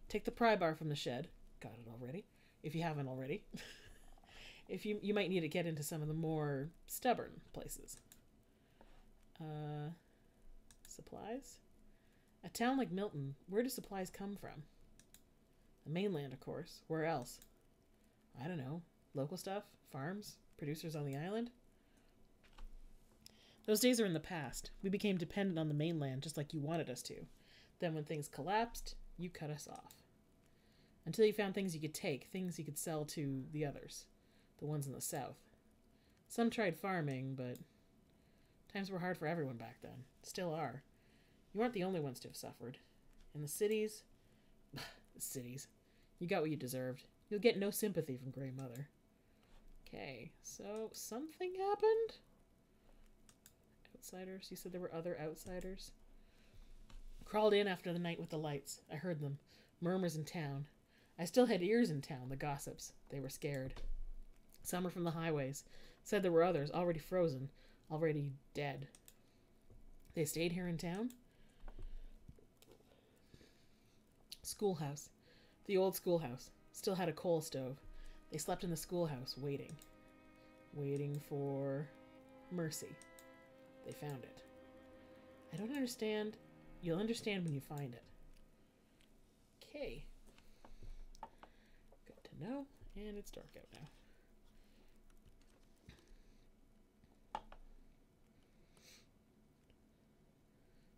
Take the pry bar from the shed. Got it already. If you haven't already. If you might need to get into some of the more stubborn places. Supplies? A town like Milton, where do supplies come from? The mainland, of course. Where else? I don't know. Local stuff? Farms? Producers on the island? Those days are in the past. We became dependent on the mainland just like you wanted us to. Then when things collapsed, you cut us off. Until you found things you could take, things you could sell to the others. The ones in the south. Some tried farming, but times were hard for everyone back then. Still are. You aren't the only ones to have suffered. In the cities... the cities. You got what you deserved. You'll get no sympathy from Grey Mother. Okay, so something happened? Outsiders? You said there were other outsiders? Crawled in after the night with the lights. I heard them. Murmurs in town. I still had ears in town, the gossips. They were scared. Some were from the highways. Said there were others, already frozen, already dead. They stayed here in town? Schoolhouse. The old schoolhouse. Still had a coal stove. They slept in the schoolhouse, waiting. Waiting for mercy. They found it. I don't understand. You'll understand when you find it. Okay. Good to know. And it's dark out now.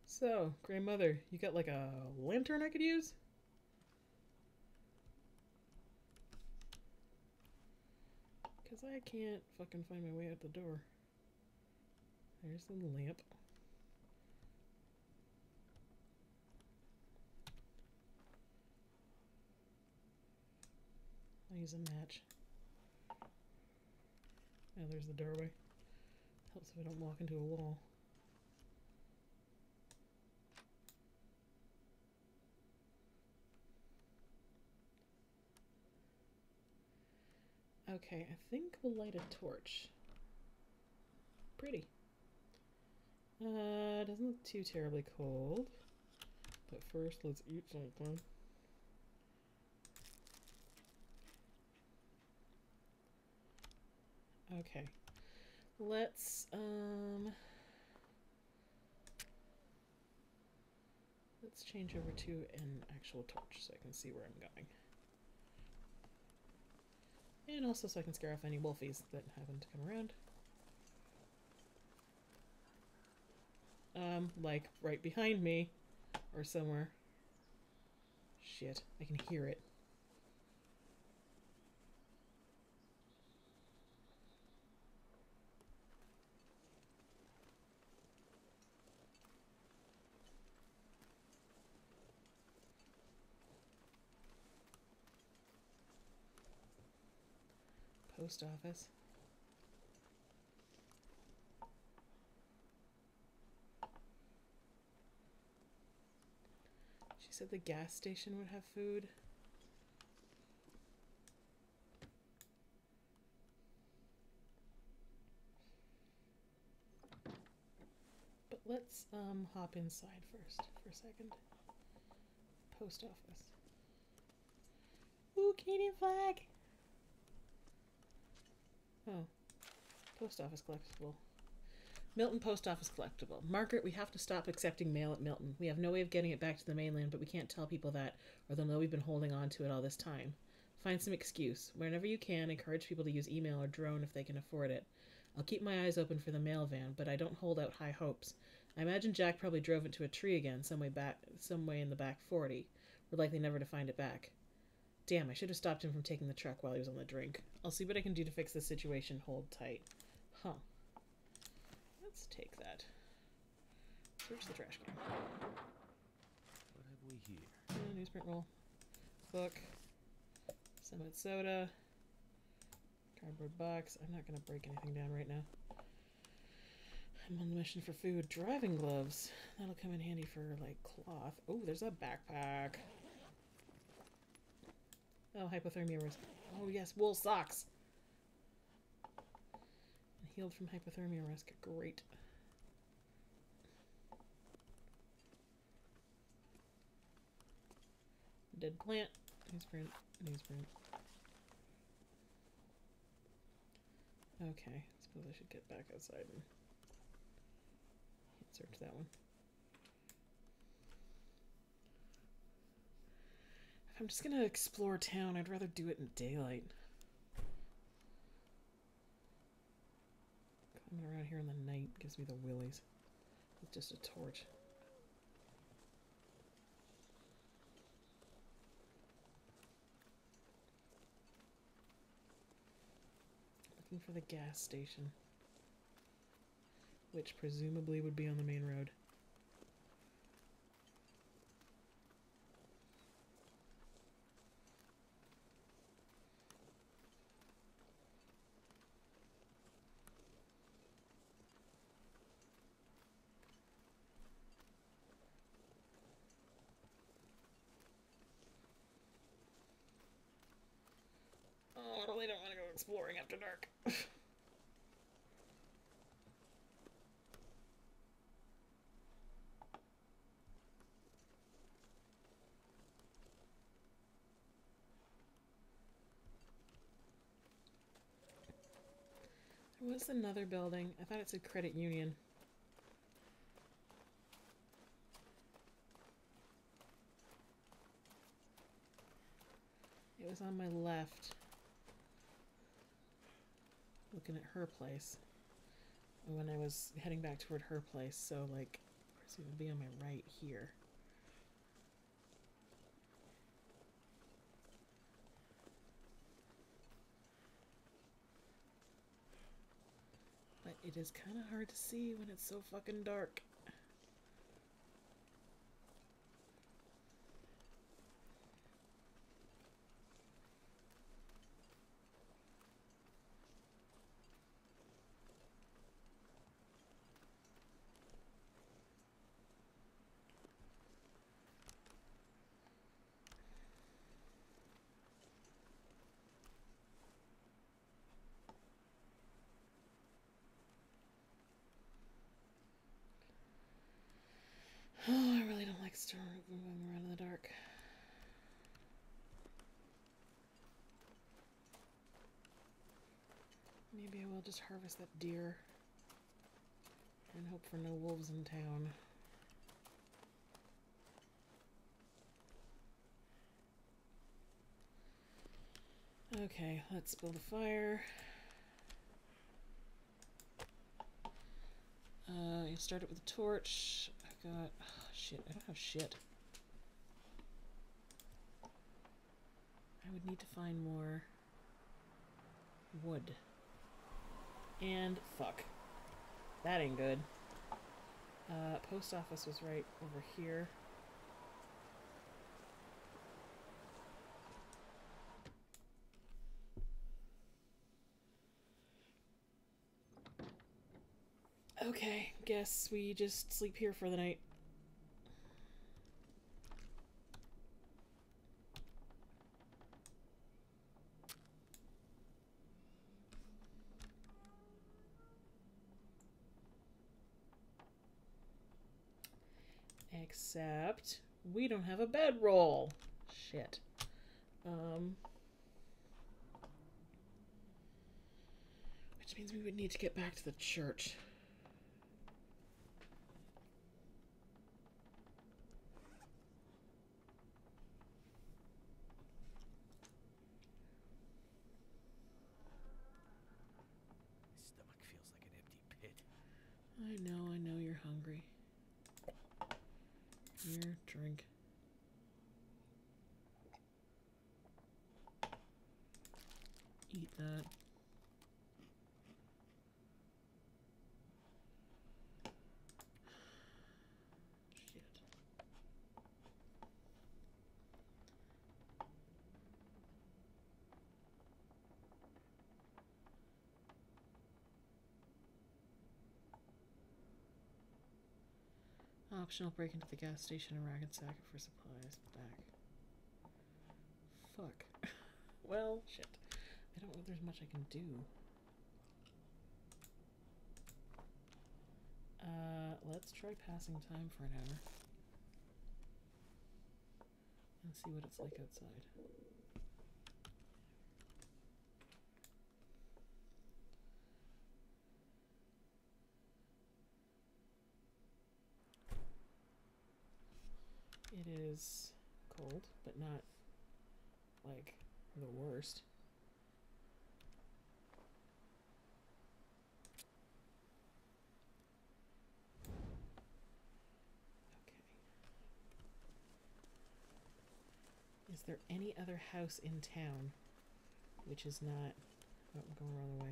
So, grandmother, you got like a lantern I could use? Because I can't fucking find my way out the door. There's the lamp. I'll use a match. Oh, there's the doorway. Helps if I don't walk into a wall. Okay, I think we'll light a torch. Pretty. Doesn't look too terribly cold. But first, let's eat something. Okay. Let's change over to an actual torch so I can see where I'm going. And also so I can scare off any wolfies that happen to come around. Like right behind me or somewhere. Shit, I can hear it. Post office. She said the gas station would have food. But let's hop inside first for a second. Post office. Ooh, Canadian flag! Oh. Post office collectible. Milton post office collectible. Margaret, we have to stop accepting mail at Milton. We have no way of getting it back to the mainland, but we can't tell people that, or they'll know we've been holding on to it all this time. Find some excuse. Whenever you can, encourage people to use email or drone if they can afford it. I'll keep my eyes open for the mail van, but I don't hold out high hopes. I imagine Jack probably drove it to a tree again, some way in the back 40. We're likely never to find it back. Damn, I should have stopped him from taking the truck while he was on the drink. I'll see what I can do to fix this situation. Hold tight. Huh. Let's take that. Search the trash can. What have we here? Newsprint roll. Book. Summit soda. Cardboard box. I'm not going to break anything down right now. I'm on the mission for food. Driving gloves. That'll come in handy for, like, cloth. Oh, there's a backpack. Oh, hypothermia risk. Oh, yes, wool socks. And healed from hypothermia risk. Great. Dead plant. Newsprint. Newsprint. Okay, I suppose I should get back outside and search that one. If I'm just gonna explore town, I'd rather do it in daylight. Coming around here in the night gives me the willies. With just a torch. Looking for the gas station, which presumably would be on the main road. Oh, I really don't want to go exploring after dark. There was another building. I thought it said credit union. It was on my left. Looking at her place. When I was heading back toward her place, so like, it would be on my right here. But it is kind of hard to see when it's so fucking dark. Oh, I really don't like moving around in the dark. Maybe I will just harvest that deer and hope for no wolves in town. Okay, let's build a fire. You start it with a torch. I've got... Oh, shit, I don't have shit. I would need to find more wood. And fuck. That ain't good. Post office was right over here. Okay, guess we just sleep here for the night. Except we don't have a bedroll. Shit. Which means we would need to get back to the church. My stomach feels like an empty pit. I know you're hungry. Here, drink. Eat that. Shit. Optional break into the gas station and rack sack it for supplies. Back. Fuck. Well, shit. I don't know if there's much I can do. Let's try passing time for an hour. And see what it's like outside. It is cold, but not like the worst. Okay. Is there any other house in town which is not... Oh, I'm going the wrong way.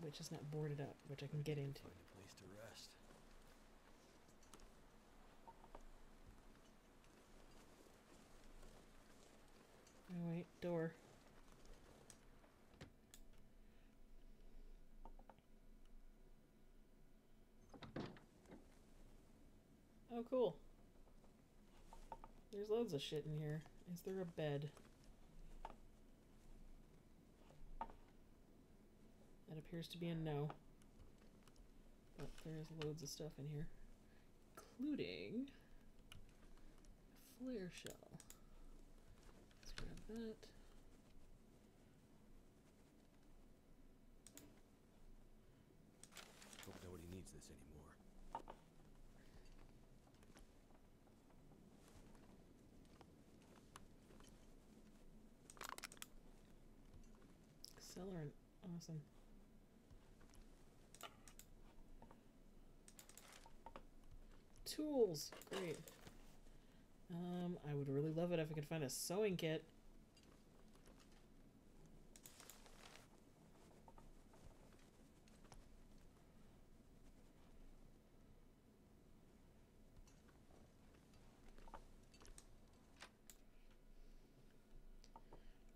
Which is not boarded up, which I can get into. Find a place to rest. Oh wait, door. Oh cool. There's loads of shit in here. Is there a bed? That appears to be a no. But there's loads of stuff in here. Including a flare shell. Let's grab that. Hope nobody needs this anymore. accelerant. Awesome. Tools. Great. I would really love it if I could find a sewing kit.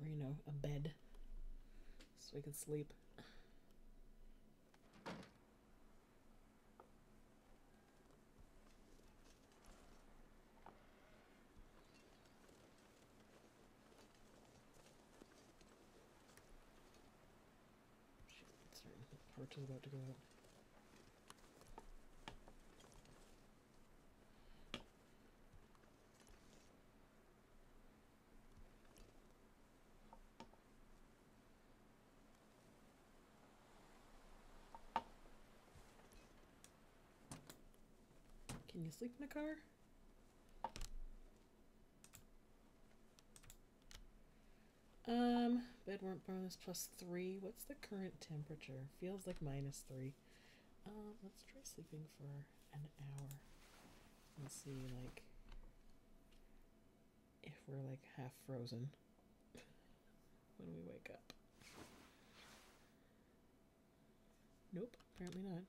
Or, you know, a bed. So we can sleep. Torch is about to go out. Can you sleep in a car? Bed warmth bonus +3. What's the current temperature? Feels like -3. Let's try sleeping for an hour. Let's see, like, if we're like half frozen when we wake up. Nope, apparently not.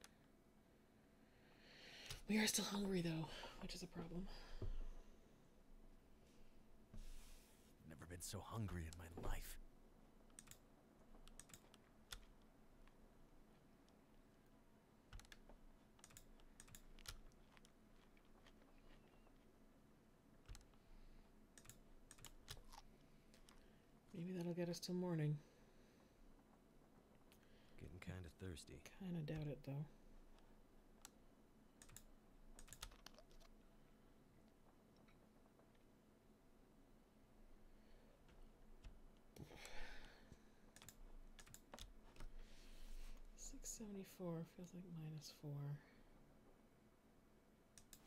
We are still hungry though, which is a problem. Never been so hungry in my life. Maybe that'll get us till morning. Getting kind of thirsty. Kind of doubt it though. $6.74 feels like -4.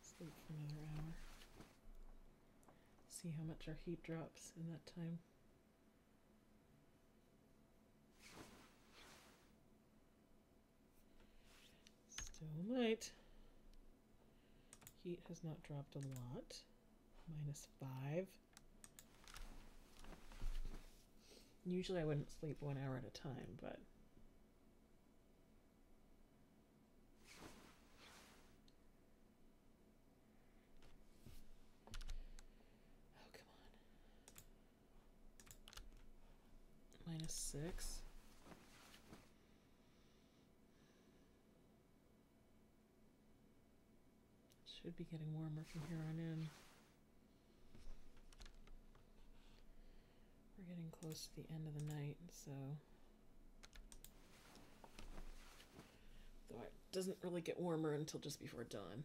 Sleep for another hour. See how much our heat drops in that time. Still might. Heat has not dropped a lot. -5. Usually I wouldn't sleep 1 hour at a time, but oh, come on. -6. Should be getting warmer from here on in. We're getting close to the end of the night, so though it doesn't really get warmer until just before dawn,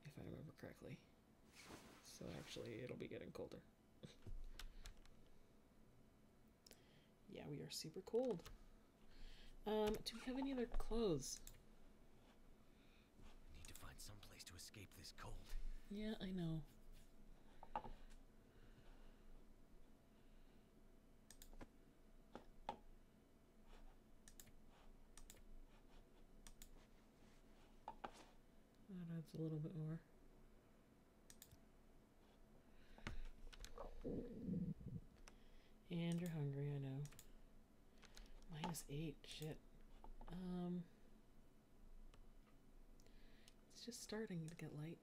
if I remember correctly. So actually it'll be getting colder. Yeah, we are super cold. Do we have any other clothes? Need to find some place to escape this cold. Yeah, I know. That adds a little bit more. And you're hungry, I know. -8, shit. It's just starting to get light.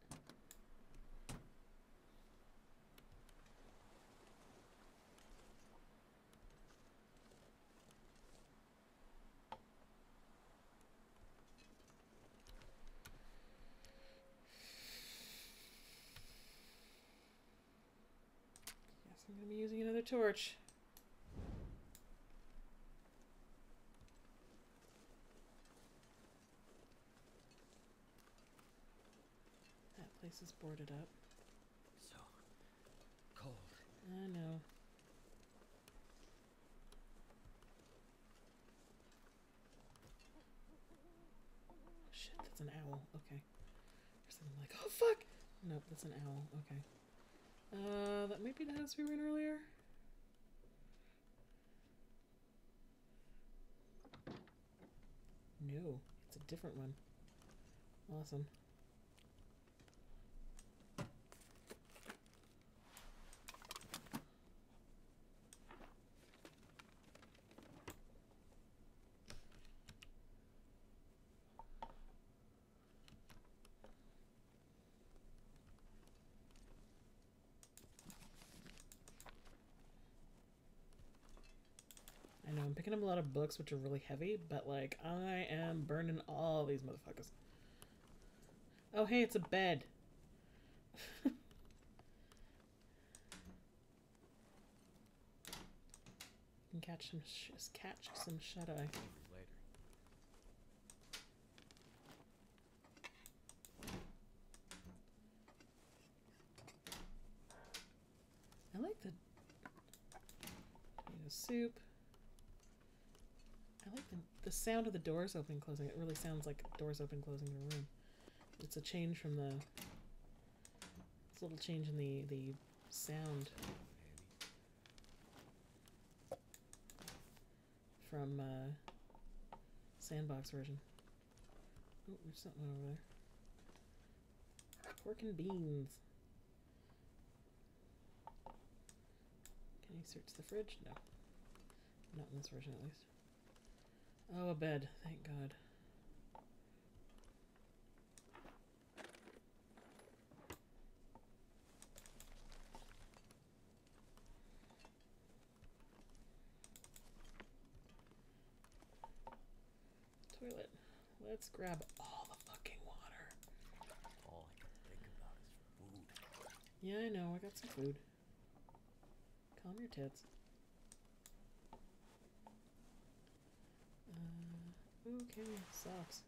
Guess I'm gonna be using another torch. Place is boarded up. So cold. I know. Shit, that's an owl. Okay. Or something like, oh fuck! Nope, that's an owl. Okay. That might be the house we were in earlier. No, it's a different one. Awesome. I know I'm picking up a lot of books which are really heavy, but like I am burning all these motherfuckers. Oh hey, it's a bed. Can catch some shut eye. Later. I like the tomato soup. I like the sound of the doors opening closing. It really sounds like doors open closing in a room. It's a change from the. It's a little change in the sound from Sandbox version. Oh, there's something over there. Pork and beans. Can you search the fridge? No. Not in this version, at least. Oh, a bed. Thank God. Toilet. Let's grab all the fucking water. All I can think about is food. Yeah, I know. I got some food. Calm your tits. Okay, socks.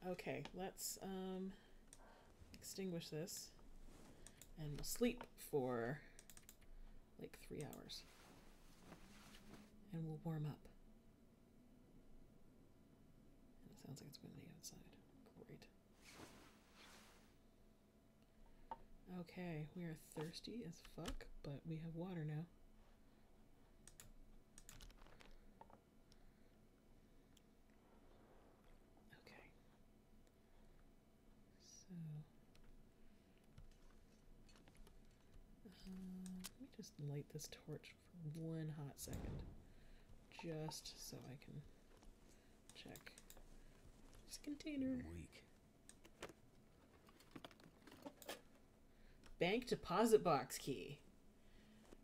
Okay, let's extinguish this and we'll sleep for like 3 hours. And we'll warm up. And it sounds like it's windy outside. Great. Okay, we are thirsty as fuck, but we have water now. Okay. So, let me just light this torch for 1 hot second. Just so I can check this container. Weak. Bank deposit box key.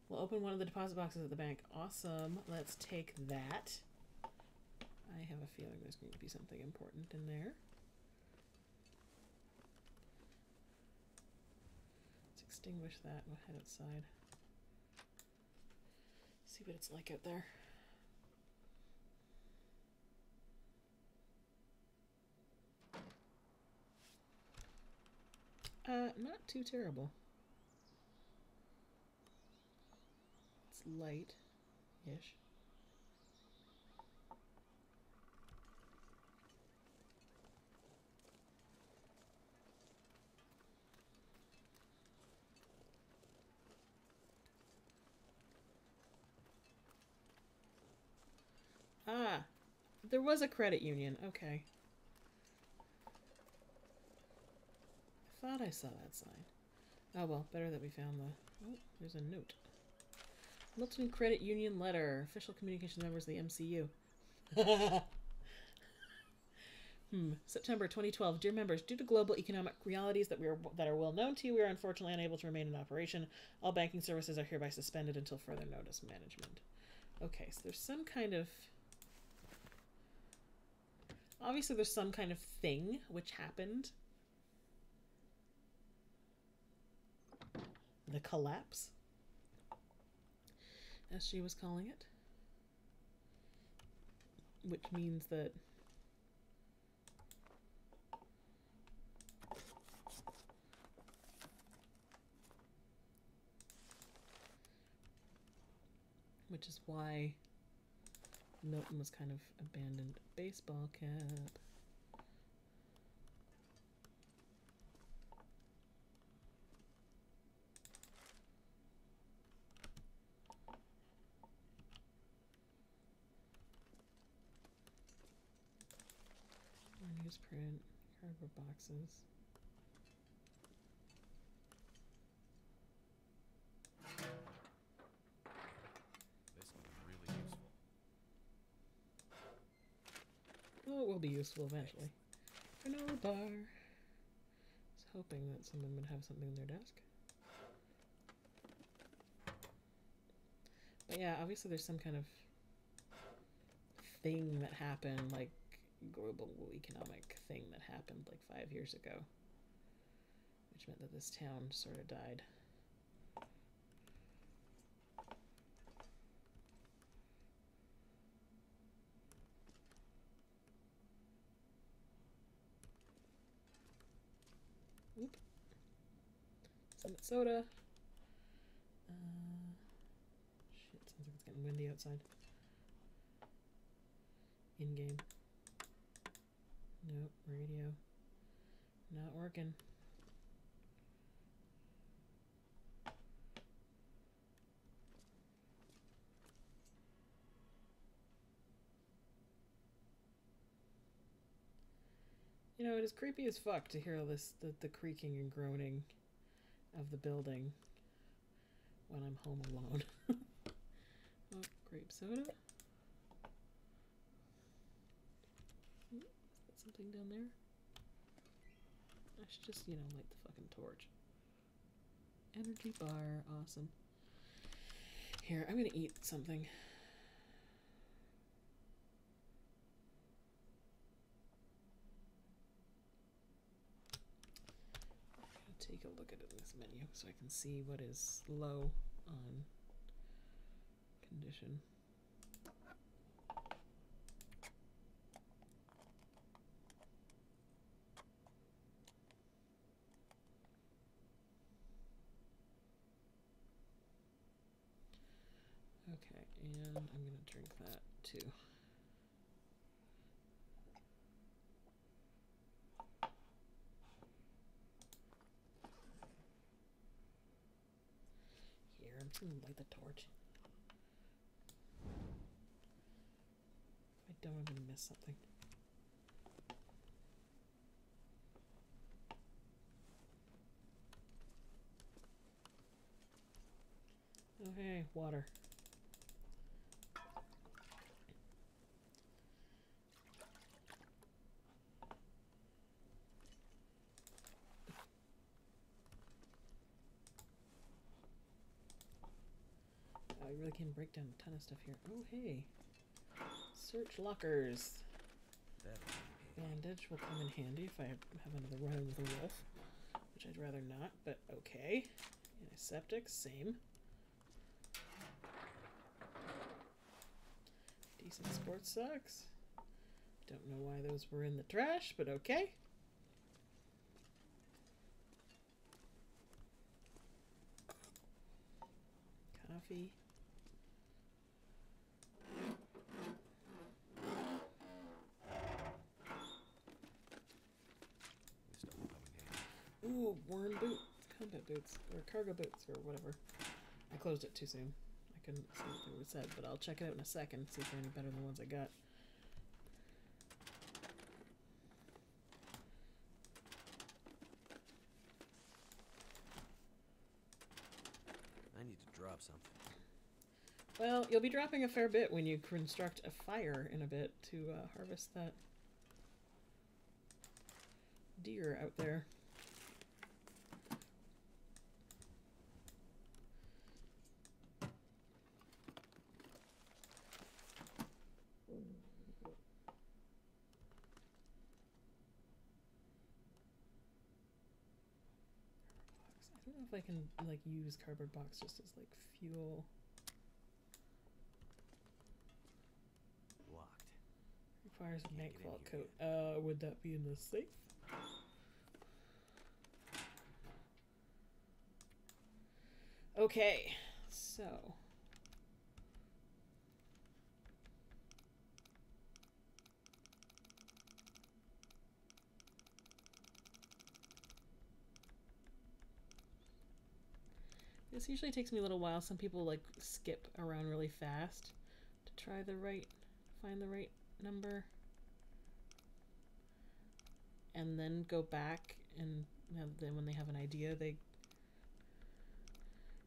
We'll open one of the deposit boxes at the bank. Awesome. Let's take that. I have a feeling there's going to be something important in there. Let's extinguish that. We'll head outside. See what it's like out there. Not too terrible. It's light-ish. Ah, there was a credit union. Okay. I thought I saw that sign. Oh well, better that we found the... Oh, there's a note. Milton Credit Union letter. Official communication members of the MCU. September 2012. Dear members, due to global economic realities that are well known to you, we are unfortunately unable to remain in operation. All banking services are hereby suspended until further notice. Management. Okay, so there's some kind of... Obviously there's some kind of thing which happened. The collapse, as she was calling it, which means that which is why Milton was kind of abandoned. Baseball cap. newsprint, cardboard boxes. This will be really useful. Well, it will be useful eventually. Granola bar. I was hoping that someone would have something in their desk. But yeah, obviously there's some kind of thing that happened, like global economic thing that happened like 5 years ago, which meant that this town sort of died. Oop. Summit soda. Shit, sounds like it's getting windy outside. In-game. Nope, radio. Not working. You know, it is creepy as fuck to hear all this, the creaking and groaning of the building when I'm home alone. Oh, grape soda. Is that something down there? I should just, you know, light the fucking torch. Energy bar, awesome. Here, I'm gonna eat something. Take a look at it in this menu so I can see what is low on condition. Okay, and I'm gonna drink that too. I'm just gonna light the torch. I don't, I'm gonna miss something. Oh hey, water. I really can break down a ton of stuff here. Oh, hey. Search lockers. Bandage will come in handy if I have another run with a wolf, which I'd rather not, but okay. Antiseptic, same. Decent sports socks. Don't know why those were in the trash, but okay. Coffee. Ooh, worn boots, combat boots, or cargo boots, or whatever. I closed it too soon. I couldn't see what they said, but I'll check it out in a second, see if they're any better than the ones I got. I need to drop something. Well, you'll be dropping a fair bit when you construct a fire in a bit to harvest that deer out there. I don't know if I can like use cardboard box just as like fuel. Locked. Requires a Can't get in nightfall here coat. Would that be in the safe? Okay, so this usually takes me a little while. Some people like skip around really fast to try find the right number. and then go back, and then when they have an idea, they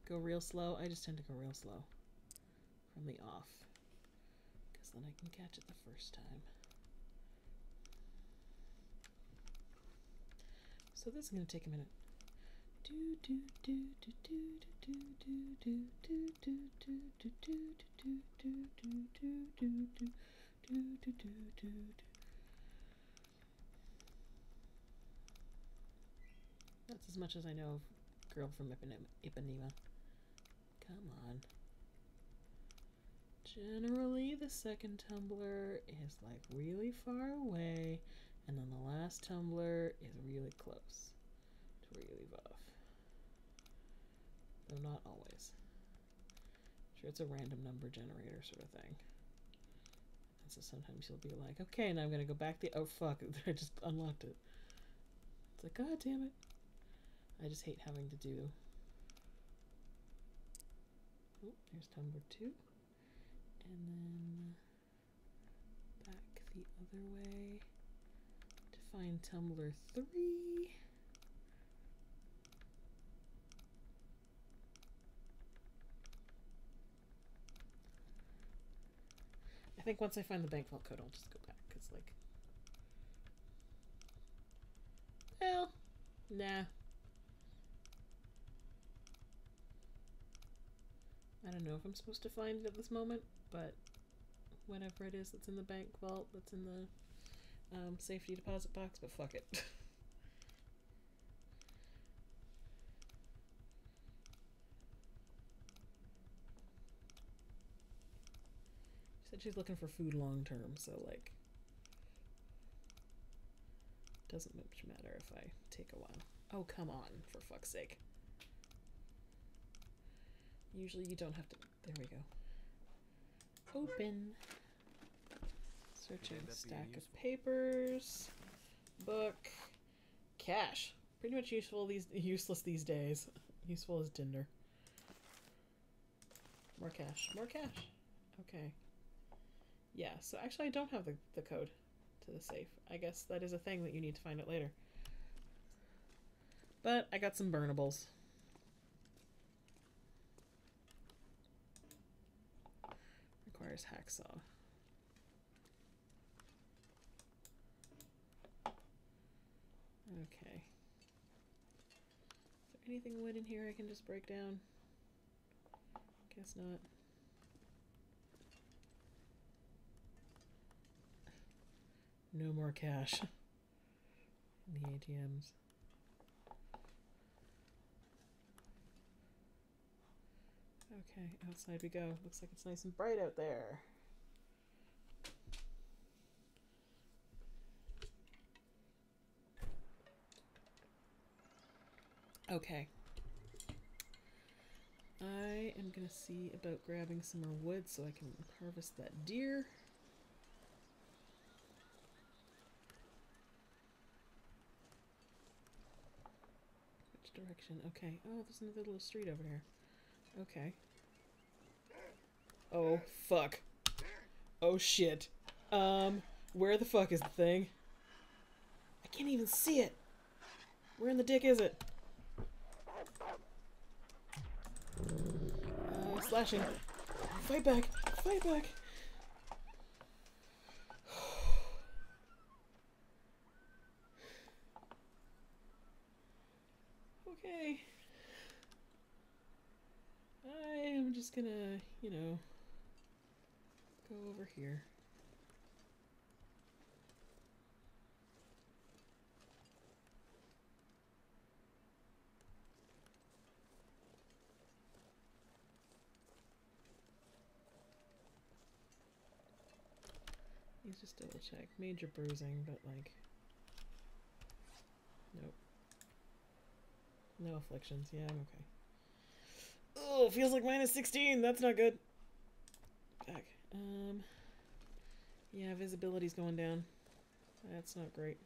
go real slow. I just tend to go real slow from the off, because then I can catch it the first time. So this is going to take a minute. That's as much as I know of Girl from Ipanema. Come on. Generally, the second tumbler is like really far away, and then the last tumbler is really close to where you leave off. Though not always. Sure, it's a random number generator sort of thing. And so sometimes you'll be like, okay, now I'm gonna go back oh fuck, I just unlocked it. It's like, god damn it. I just hate having to do. Oh, there's tumbler 2. And then back the other way to find tumbler 3. I think once I find the bank vault code, I'll just go back, because, like, well, nah. I don't know if I'm supposed to find it at this moment, but whatever it is that's in the bank vault, that's in the safety deposit box, but fuck it. She said she's looking for food long term, so, like, doesn't much matter if I take a while. Oh, come on, for fuck's sake. Usually you don't have to. There we go. Open. Searching stack of papers. Book. Cash. Pretty much useless these days. Useful as Tinder. More cash. More cash. Okay. Yeah, so actually I don't have the code to the safe. I guess that is a thing that you need to find out later. But I got some burnables. Requires hacksaw. Okay. Is there anything wood in here I can just break down? Guess not. No more cash in the ATMs. Okay, outside we go. Looks like it's nice and bright out there. Okay. I am gonna see about grabbing some more wood so I can harvest that deer. Which direction? Okay. Oh, there's another little street over here. Okay. Oh, fuck. Oh, shit. Where the fuck is the thing? I can't even see it. Where in the dick is it? Slashing. Fight back. Fight back. Okay. I am just gonna, you know, go over here. Let's just double check. Major bruising, but like, nope. No afflictions. Yeah, I'm okay. Oh, feels like minus 16. That's not good. Back. Yeah, visibility's going down. That's not great.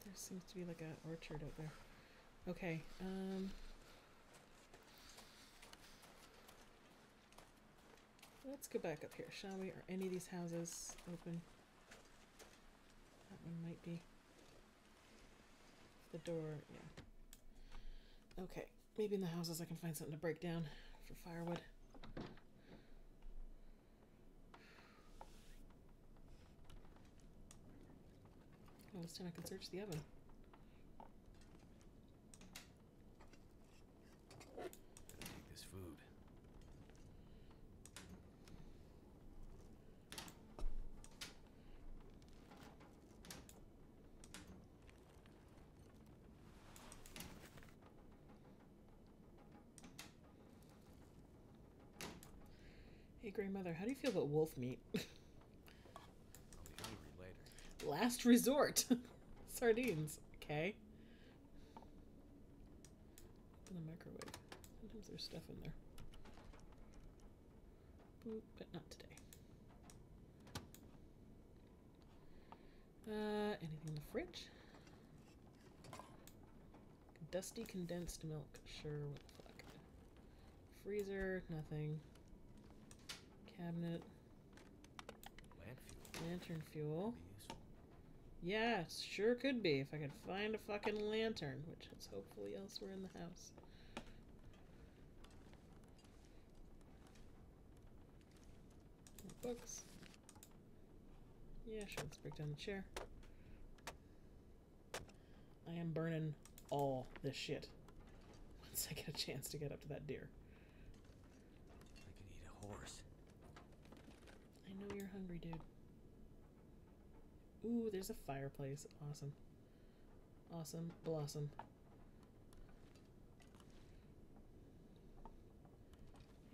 There seems to be like an orchard out there. Okay, Let's go back up here, shall we? Are any of these houses open? That one might be. The door, yeah. Okay, maybe in the houses I can find something to break down for firewood. Oh, this time I can search the oven. Take this food. Hey, grandmother, how do you feel about wolf meat? I'll be hungry later. Last resort. Sardines. Okay. In the microwave. Sometimes there's stuff in there. Boop, but not today. Anything in the fridge? Dusty condensed milk. Sure, what the fuck. Freezer, nothing. Cabinet. Lamp fuel. Lantern fuel. Be useful. Yeah, it sure could be if I could find a fucking lantern, which is hopefully elsewhere in the house. More books. Yeah, sure, let's break down the chair. I am burning all this shit once I get a chance to get up to that deer. I could eat a horse. I know you're hungry, dude. Ooh, there's a fireplace. Awesome. Awesome. Blossom.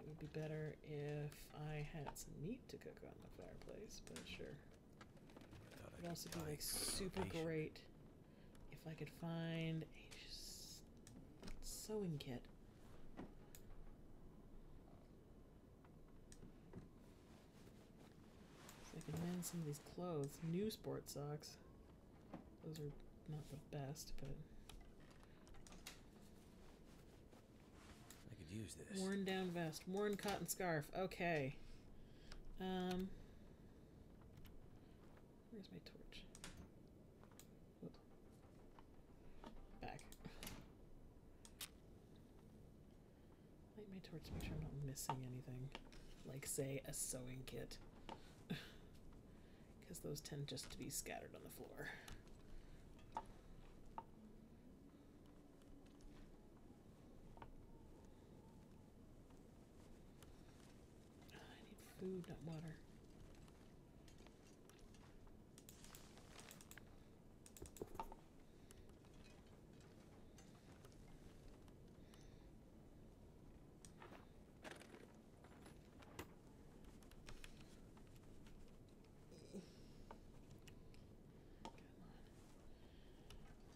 It would be better if I had some meat to cook on the fireplace, but sure. It would also be like super great if I could find a sewing kit. So I can mend some of these clothes. New sport socks. Those are not the best, but I could use this. worn down vest, worn cotton scarf. Okay. Where's my torch? Whoop. Back. Light my torch to make sure I'm not missing anything. Like, say, a sewing kit. Because those tend just to be scattered on the floor. I need food, not water.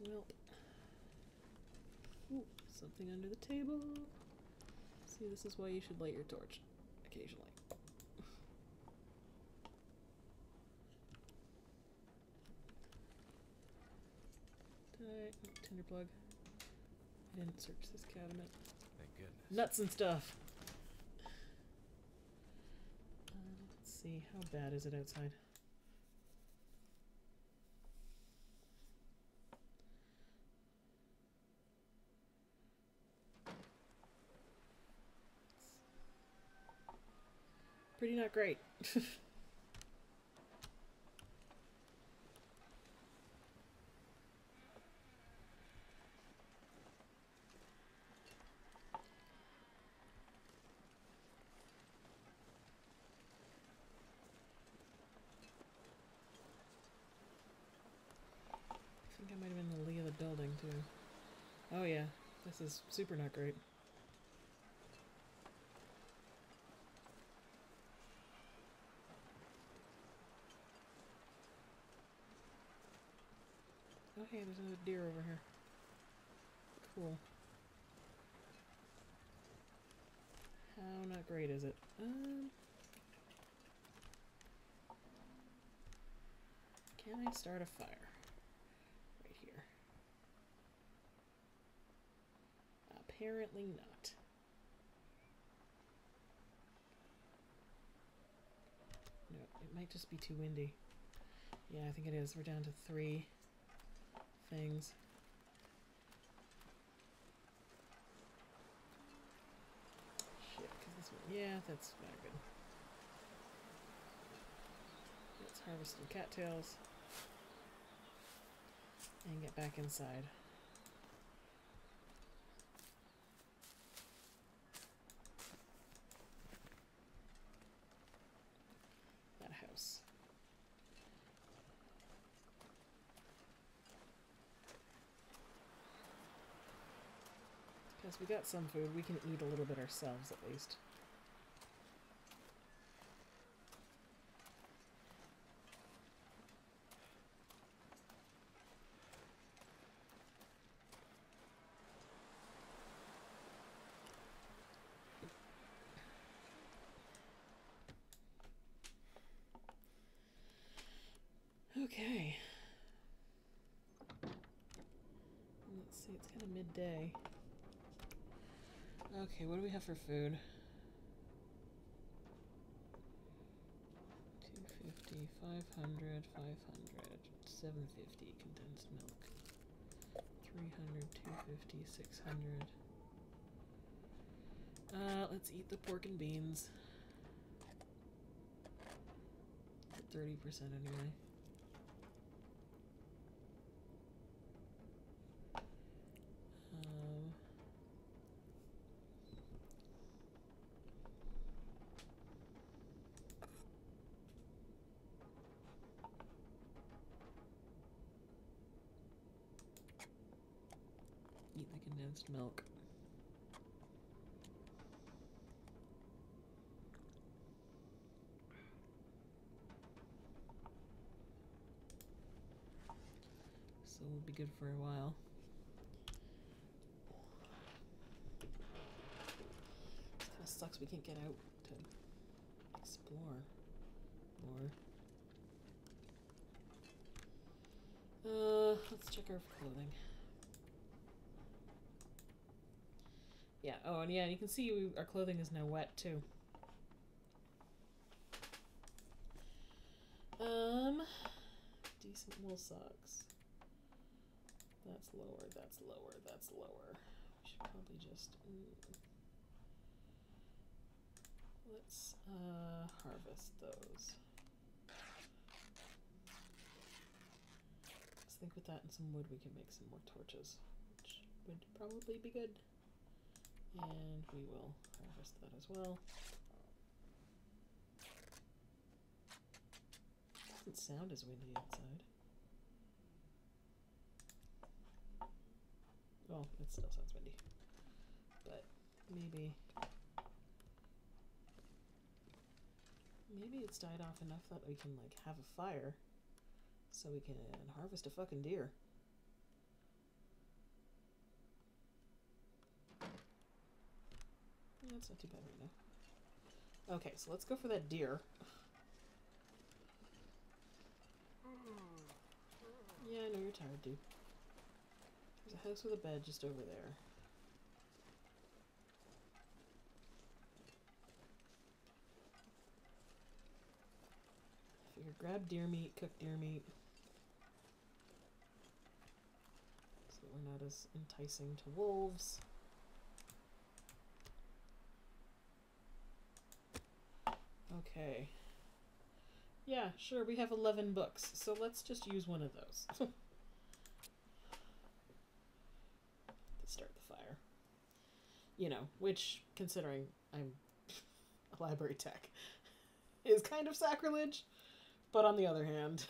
Well, ooh, something under the table. See, this is why you should light your torch occasionally. Tinder plug. I didn't search this cabinet. Thank goodness. Nuts and stuff. Let's see, how bad is it outside? Pretty not great. I think I might have been the lee of the building too. Oh yeah, this is super not great. Oh hey, there's another deer over here. Cool. How not great is it? Can I start a fire? Right here. Apparently not. It might just be too windy. Yeah, I think it is. We're down to 3 things. Shit, because this one... Yeah, that's not good. Let's harvest some cattails. And get back inside. That house. Because we got some food, we can eat a little bit ourselves at least. Okay. Let's see, it's kind of midday. Okay, what do we have for food? 250, 500, 500, 750 condensed milk. 300, 250, 600. Let's eat the pork and beans. 30% anyway. Eat the condensed milk. So we'll be good for a while. It kind of sucks we can't get out to explore more. Let's check our clothing. Yeah, oh, and yeah, you can see our clothing is now wet, too. Decent wool socks. That's lower, that's lower, that's lower. We should probably just... Let's, harvest those. I think with that and some wood we can make some more torches, which would probably be good. And we will harvest that as well. It doesn't sound as windy outside. Well, it still sounds windy. But maybe it's died off enough that we can like have a fire so we can harvest a fucking deer. That's not too bad right now. Okay, so let's go for that deer. Yeah, I know you're tired, dude. There's a house with a bed just over there. I figured grab deer meat, cook deer meat. So that we're not as enticing to wolves. Okay. Yeah, sure, we have 11 books, so let's just use one of those. To start the fire. You know, which, considering I'm a library tech, is kind of sacrilege, but on the other hand...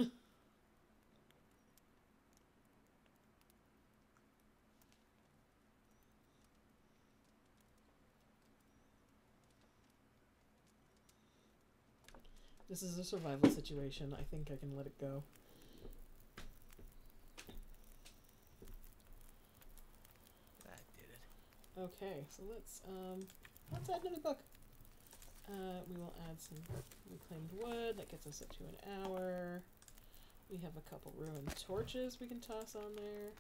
This is a survival situation. I think I can let it go. That did it. Okay, so let's add another book. We will add some reclaimed wood. That gets us up to an hour. We have a couple ruined torches we can toss on there.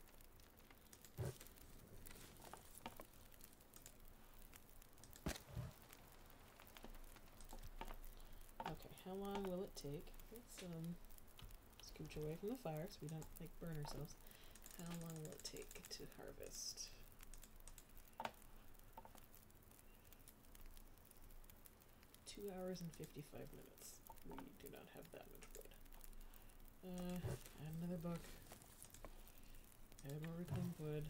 Okay, how how long will it take? Let's scooch away from the fire so we don't like burn ourselves. How long will it take to harvest? Two hours and 55 minutes. We do not have that much wood. Add another book. Add more reclaimed wood.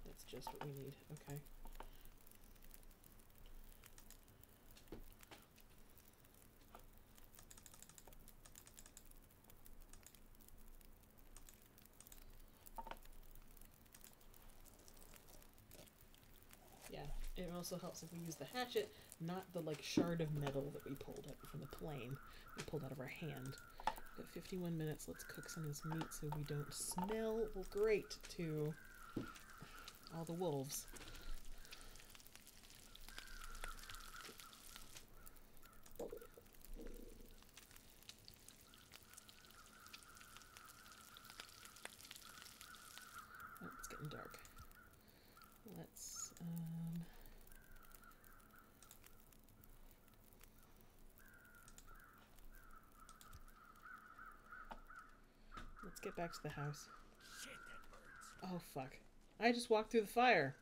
That's just what we need. Okay. Yeah, it also helps if we use the hatchet, not the like shard of metal that we pulled out from the plane. We pulled out of our hand. We've got 51 minutes. Let's cook some of this meat so we don't smell great to all the wolves. Oh, it's getting dark. Let's get back to the house. Shit, that burns. Oh, fuck. I just walked through the fire.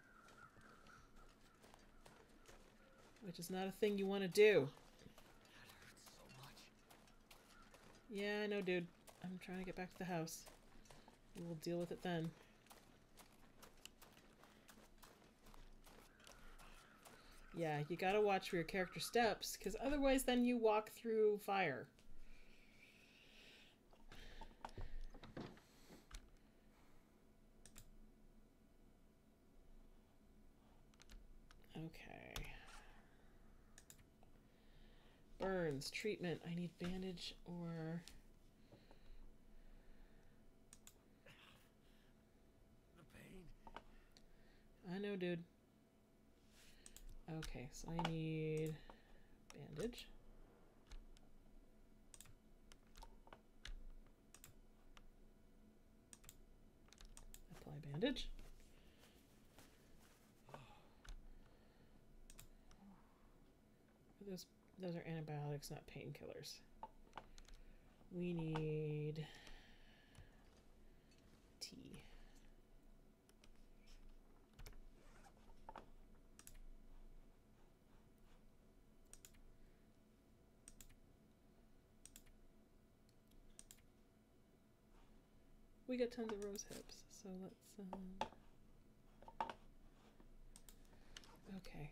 Which is not a thing you want to do. That hurts so much. Yeah, I know, dude. I'm trying to get back to the house. We'll deal with it then. Yeah, you gotta watch for your character steps, because otherwise then you walk through fire. Okay. Burns, treatment. I need bandage or... The pain. I know, dude. Okay, so I need bandage. Apply bandage. Those are antibiotics, not painkillers. We need tea. We got tons of rose hips, so let's okay.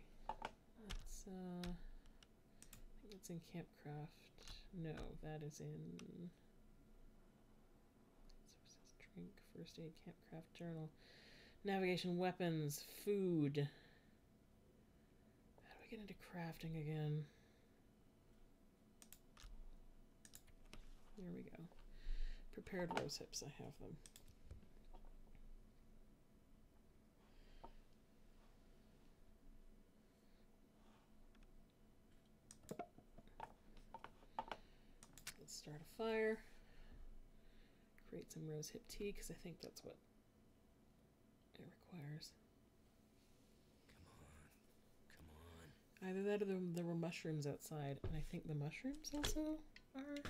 Let's I think it's in Campcraft. No, that is in drink, first aid, Campcraft journal. Navigation, weapons, food. How do we get into crafting again? There we go. Prepared rose hips, I have them. Let's start a fire. Create some rose hip tea, because I think that's what it requires. Come on. Either that or there were mushrooms outside, and I think the mushrooms also are...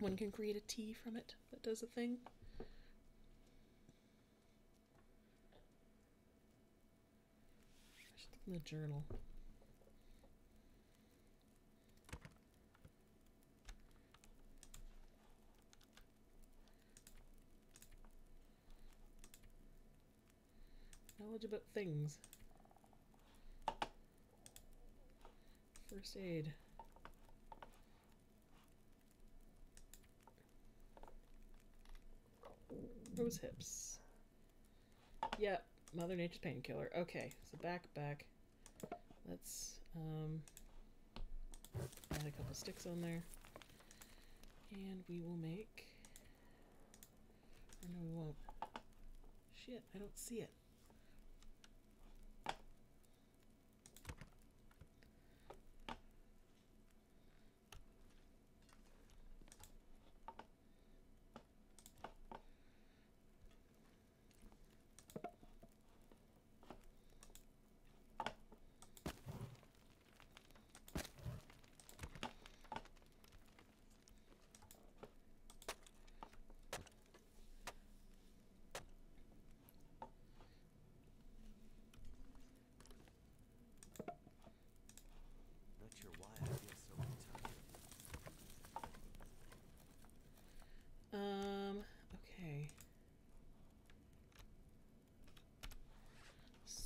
One can create a tea from it that does a thing. I should look in the journal. Knowledge about things. First aid. Rose hips. Yep, Mother Nature's painkiller. Okay, so back. Let's add a couple sticks on there. And we will make... Or no, we won't. Shit, I don't see it.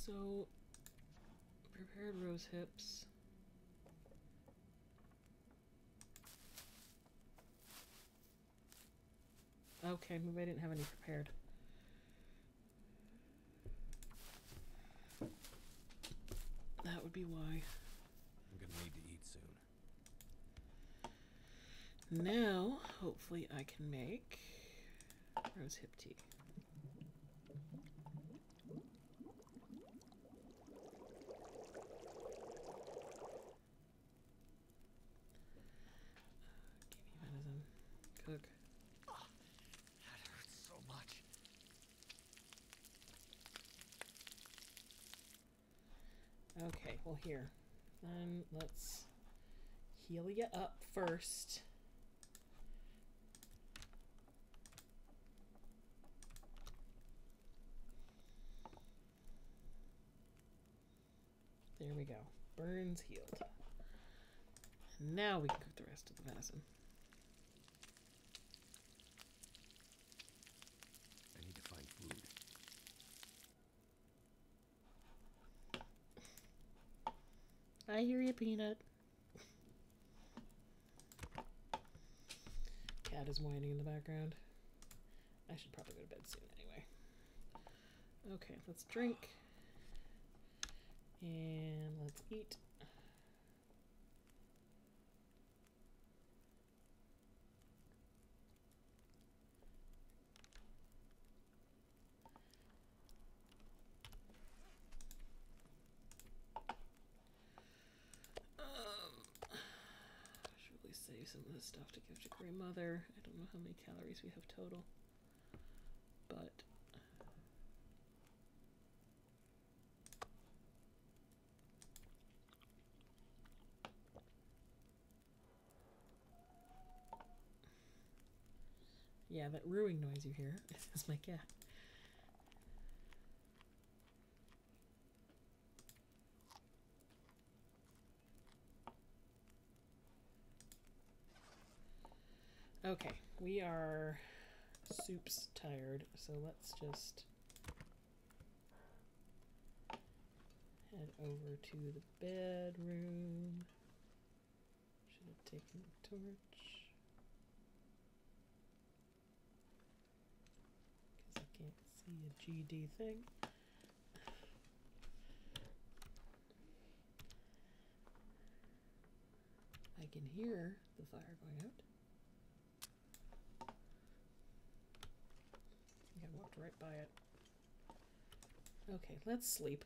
So, prepared rose hips. Okay, maybe I didn't have any prepared. That would be why. I'm gonna need to eat soon. Now, hopefully I can make rose hip tea. Give me venison. Cook. Oh, that hurts so much. Okay, well here. Then let's heal you up first. There we go. Burns healed. And now we can cook the rest of the venison. I need to find food. I hear you, Peanut. Cat is whining in the background. I should probably go to bed soon anyway. Okay, let's drink. And let's eat. Should really save some of this stuff to give to grandmother. I don't know how many calories we have total, but yeah, that ruining noise you hear is my cat. Okay, we are soups tired, so let's just head over to the bedroom. Should have taken the torch. Because I can't see a GD thing. I can hear the fire going out. I think I walked right by it. Okay, let's sleep.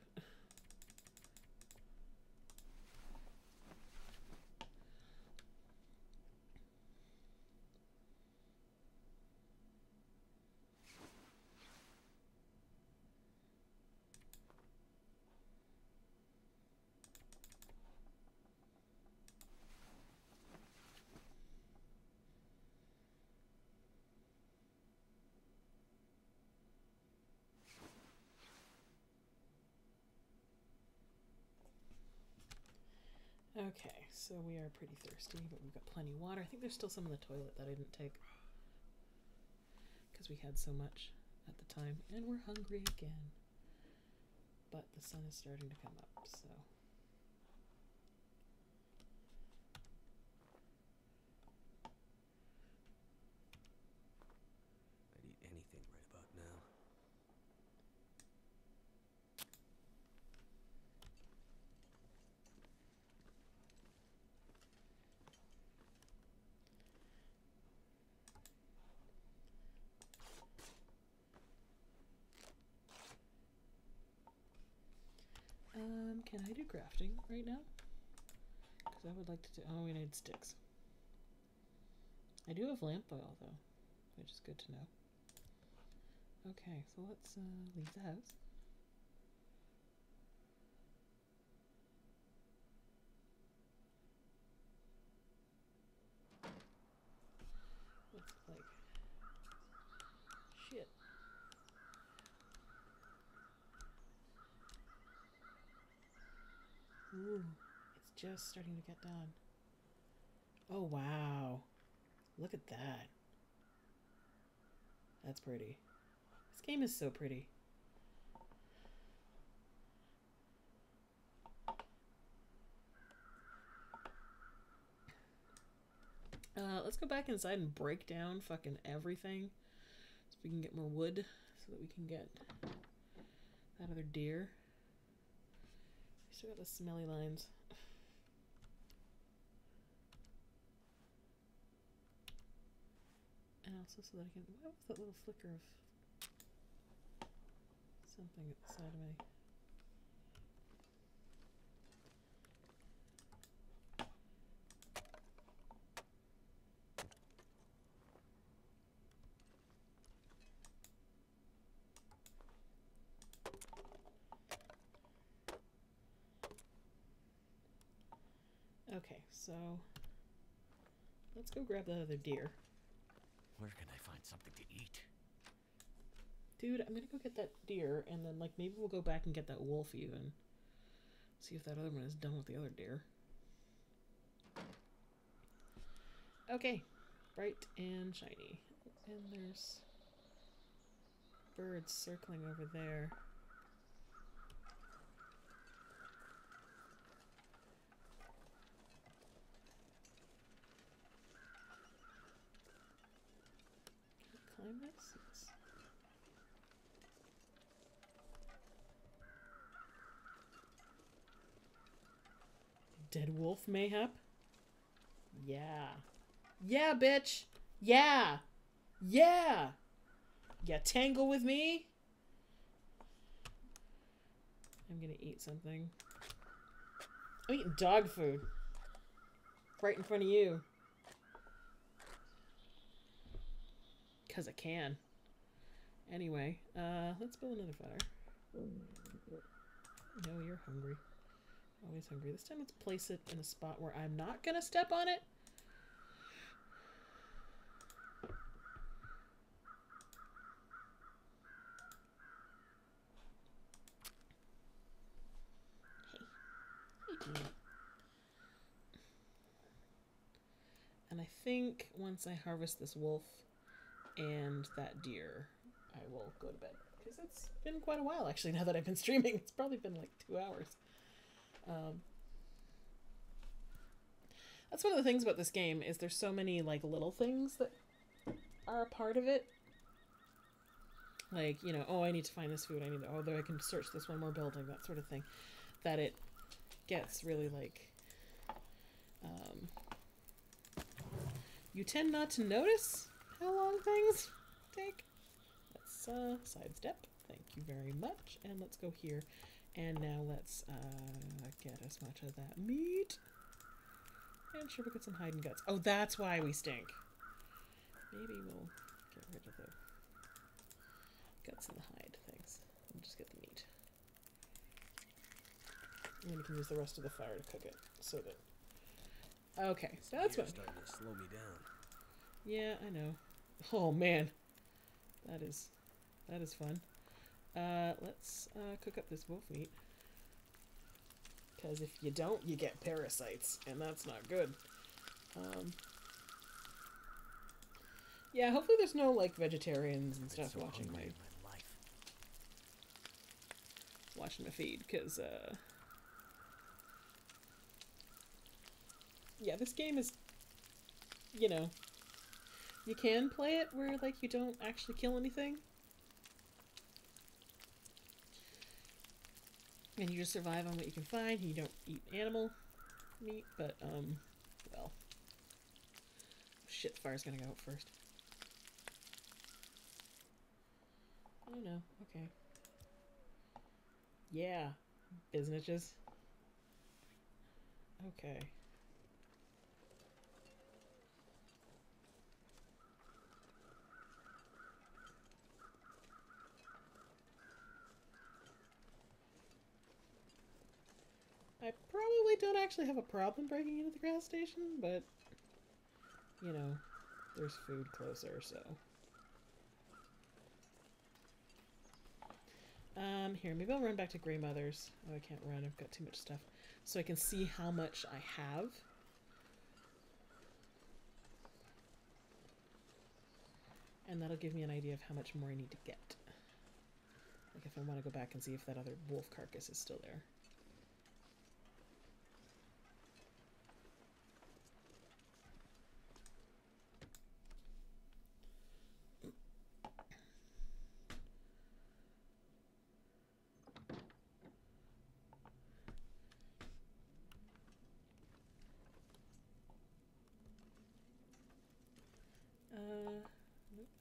Okay, so we are pretty thirsty, but we've got plenty of water. I think there's still some in the toilet that I didn't take because we had so much at the time, and we're hungry again. But the sun is starting to come up, so. I'd eat anything right about now. Can I do crafting right now? Because I would like to do, oh, we need sticks. I do have lamp oil though, which is good to know. Okay, so let's leave the house. What's it like? Shit. Ooh, it's just starting to get done. Oh, wow. Look at that. That's pretty. This game is so pretty. Let's go back inside and break down fucking everything so we can get more wood so that we can get that other deer. Still got the smelly lines. And also so that I can... What was that little flicker of something at the side of me? Okay, so let's go grab that other deer. Where can I find something to eat? Dude, I'm gonna go get that deer, and then, like, maybe we'll go back and get that wolf even. See if that other one is done with the other deer. Okay. Bright and shiny. And there's birds circling over there. Can I climb this? Yes. Dead wolf mayhap? Yeah. Yeah, bitch! Yeah! Yeah! Yeah, tangle with me? I'm gonna eat something. I'm eating dog food. Right in front of you. 'Cause I can. Anyway, let's build another fire. No, you're hungry. Always hungry. This time let's place it in a spot where I'm not gonna step on it. Hey. Hey, and I think once I harvest this wolf and that deer, I will go to bed. Because it's been quite a while, actually, now that I've been streaming. It's probably been like 2 hours. That's one of the things about this game, is there's so many, like, little things that are a part of it. Like, you know, oh, I need to find this food, I can search this one more building, that sort of thing. That it gets really, like, you tend not to notice how long things take. Let's, sidestep. Thank you very much. And let's go here. And now let's, get as much of that meat. And sure, we'll get some hide and guts. Oh, that's why we stink. Maybe we'll get rid of the guts and the hide. Thanks. We'll just get the meat. And then we can use the rest of the fire to cook it. So that... Okay, so that's what... starting to slow me down. Yeah, I know. Oh, man. That is fun. Let's cook up this wolf meat. Because if you don't, you get parasites, and that's not good. Yeah, hopefully there's no, like, vegetarians and stuff watching my feed, because, yeah, this game is, you know, you can play it where, like, you don't actually kill anything. And you just survive on what you can find. You don't eat animal meat, but, well. Shit, the fire's gonna go out first. Oh no, okay. Yeah, businesses. Okay. I probably don't actually have a problem breaking into the gas station, but, you know, there's food closer, so. Here, maybe I'll run back to Grey Mother's. Oh, I can't run, I've got too much stuff. So I can see how much I have. And that'll give me an idea of how much more I need to get. Like if I want to go back and see if that other wolf carcass is still there.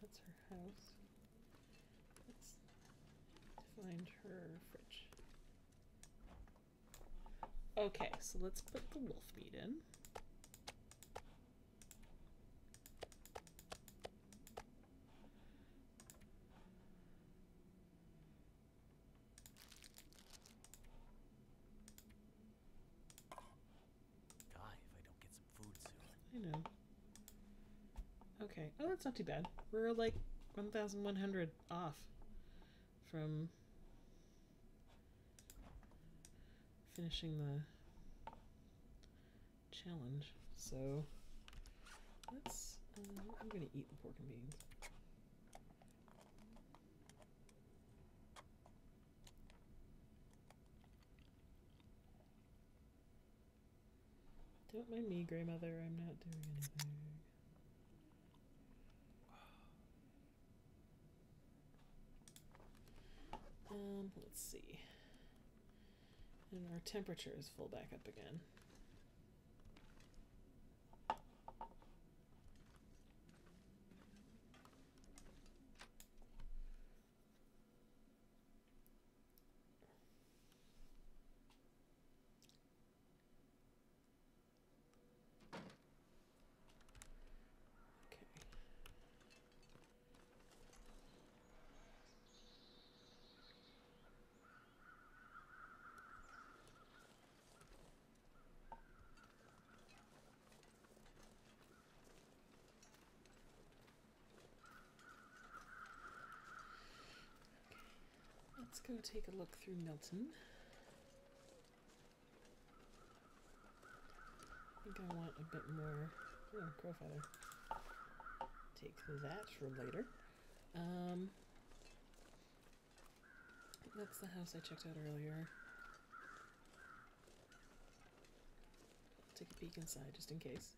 That's her house. Let's find her fridge. Okay, so let's put the wolf meat in. Die if I don't get some food soon. I know. Okay. Oh, that's not too bad. We're like 1,100 off from finishing the challenge. So let's. I'm gonna eat the pork and beans. Don't mind me, Grey Mother. I'm not doing anything. Let's see. And our temperature is full back up again. Let's go take a look through Milton. I think I want a bit more. Oh, crow feather. Take that for later. I think that's the house I checked out earlier. Take a peek inside just in case.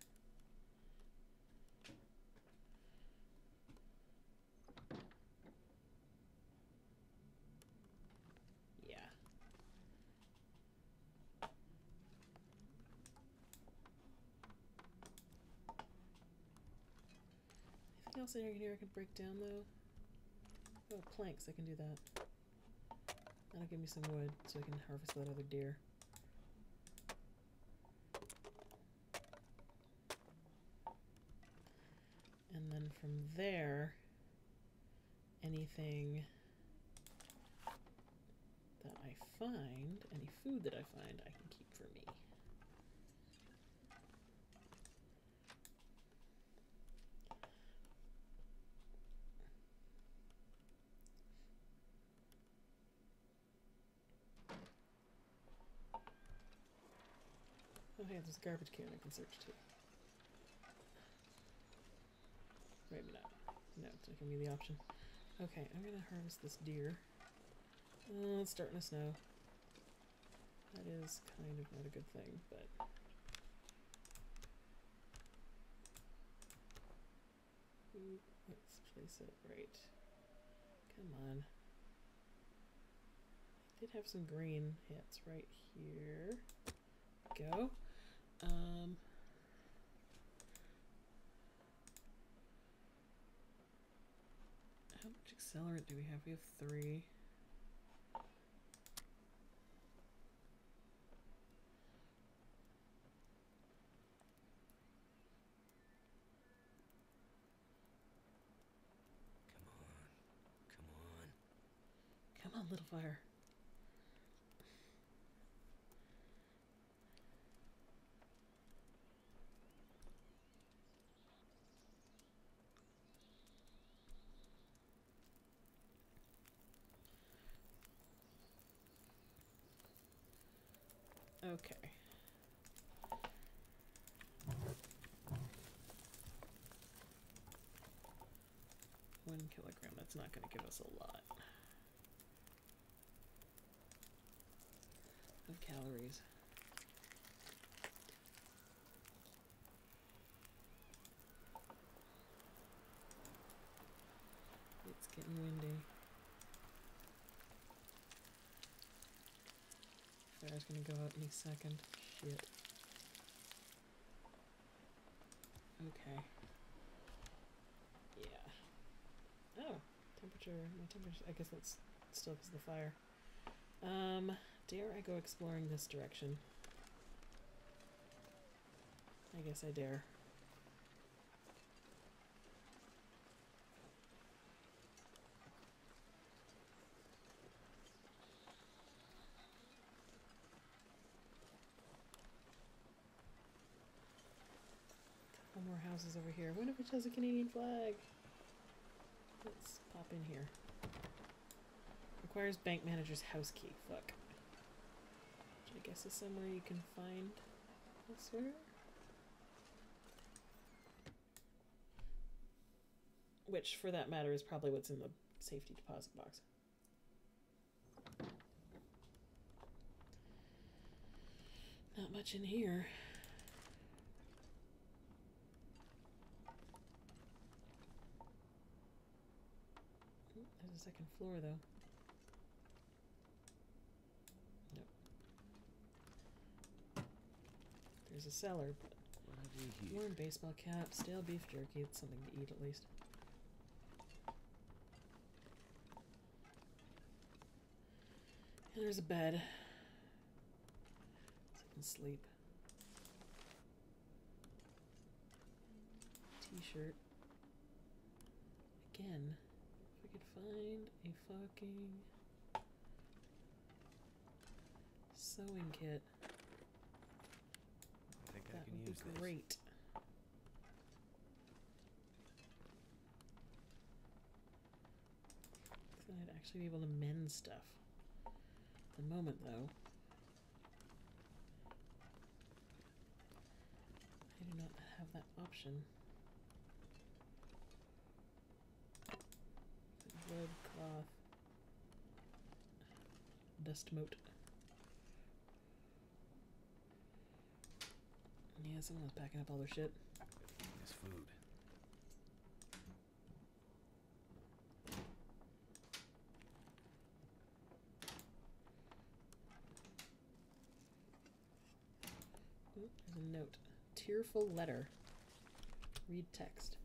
Else in here I can break down though? Oh, planks, I can do that. That'll give me some wood so I can harvest that other deer. And then from there, anything that I find, any food that I find, I can keep for me. Oh hey, there's a garbage can I can search too. Maybe not. No, it's not giving me the option. Okay, I'm gonna harvest this deer. Oh, it's starting to snow. That is kind of not a good thing, but... Ooh, let's place it right. Come on. I did have some green hits right here. Go. How much accelerant do we have? We have 3. Come on, little fire. Okay. 1 kilogram, that's not going to give us a lot of calories. It's getting windy. Fire's gonna go out any second. Shit. Okay. Yeah. temperature. My temperature. I guess that's still because of the fire. Dare I go exploring this direction? I guess I dare. Couple more houses over here. One of which has a Canadian flag. Let's pop in here. Requires bank manager's house key. Fuck. Which I guess is somewhere you can find elsewhere. Which, for that matter, is probably what's in the safety deposit box. Not much in here. Ooh, there's a second floor, though. Nope. There's a cellar, but worn baseball cap, stale beef jerky. It's something to eat, at least. And there's a bed. So I can sleep. T-shirt. Again, if I could find a fucking sewing kit, I think that I can would use be this. great. So I'd actually be able to mend stuff. At the moment, though, I do not have that option. Wood, cloth, dust mote. Yeah, someone's packing up all their shit. This food. Ooh, there's a note. Tearful letter. Read text.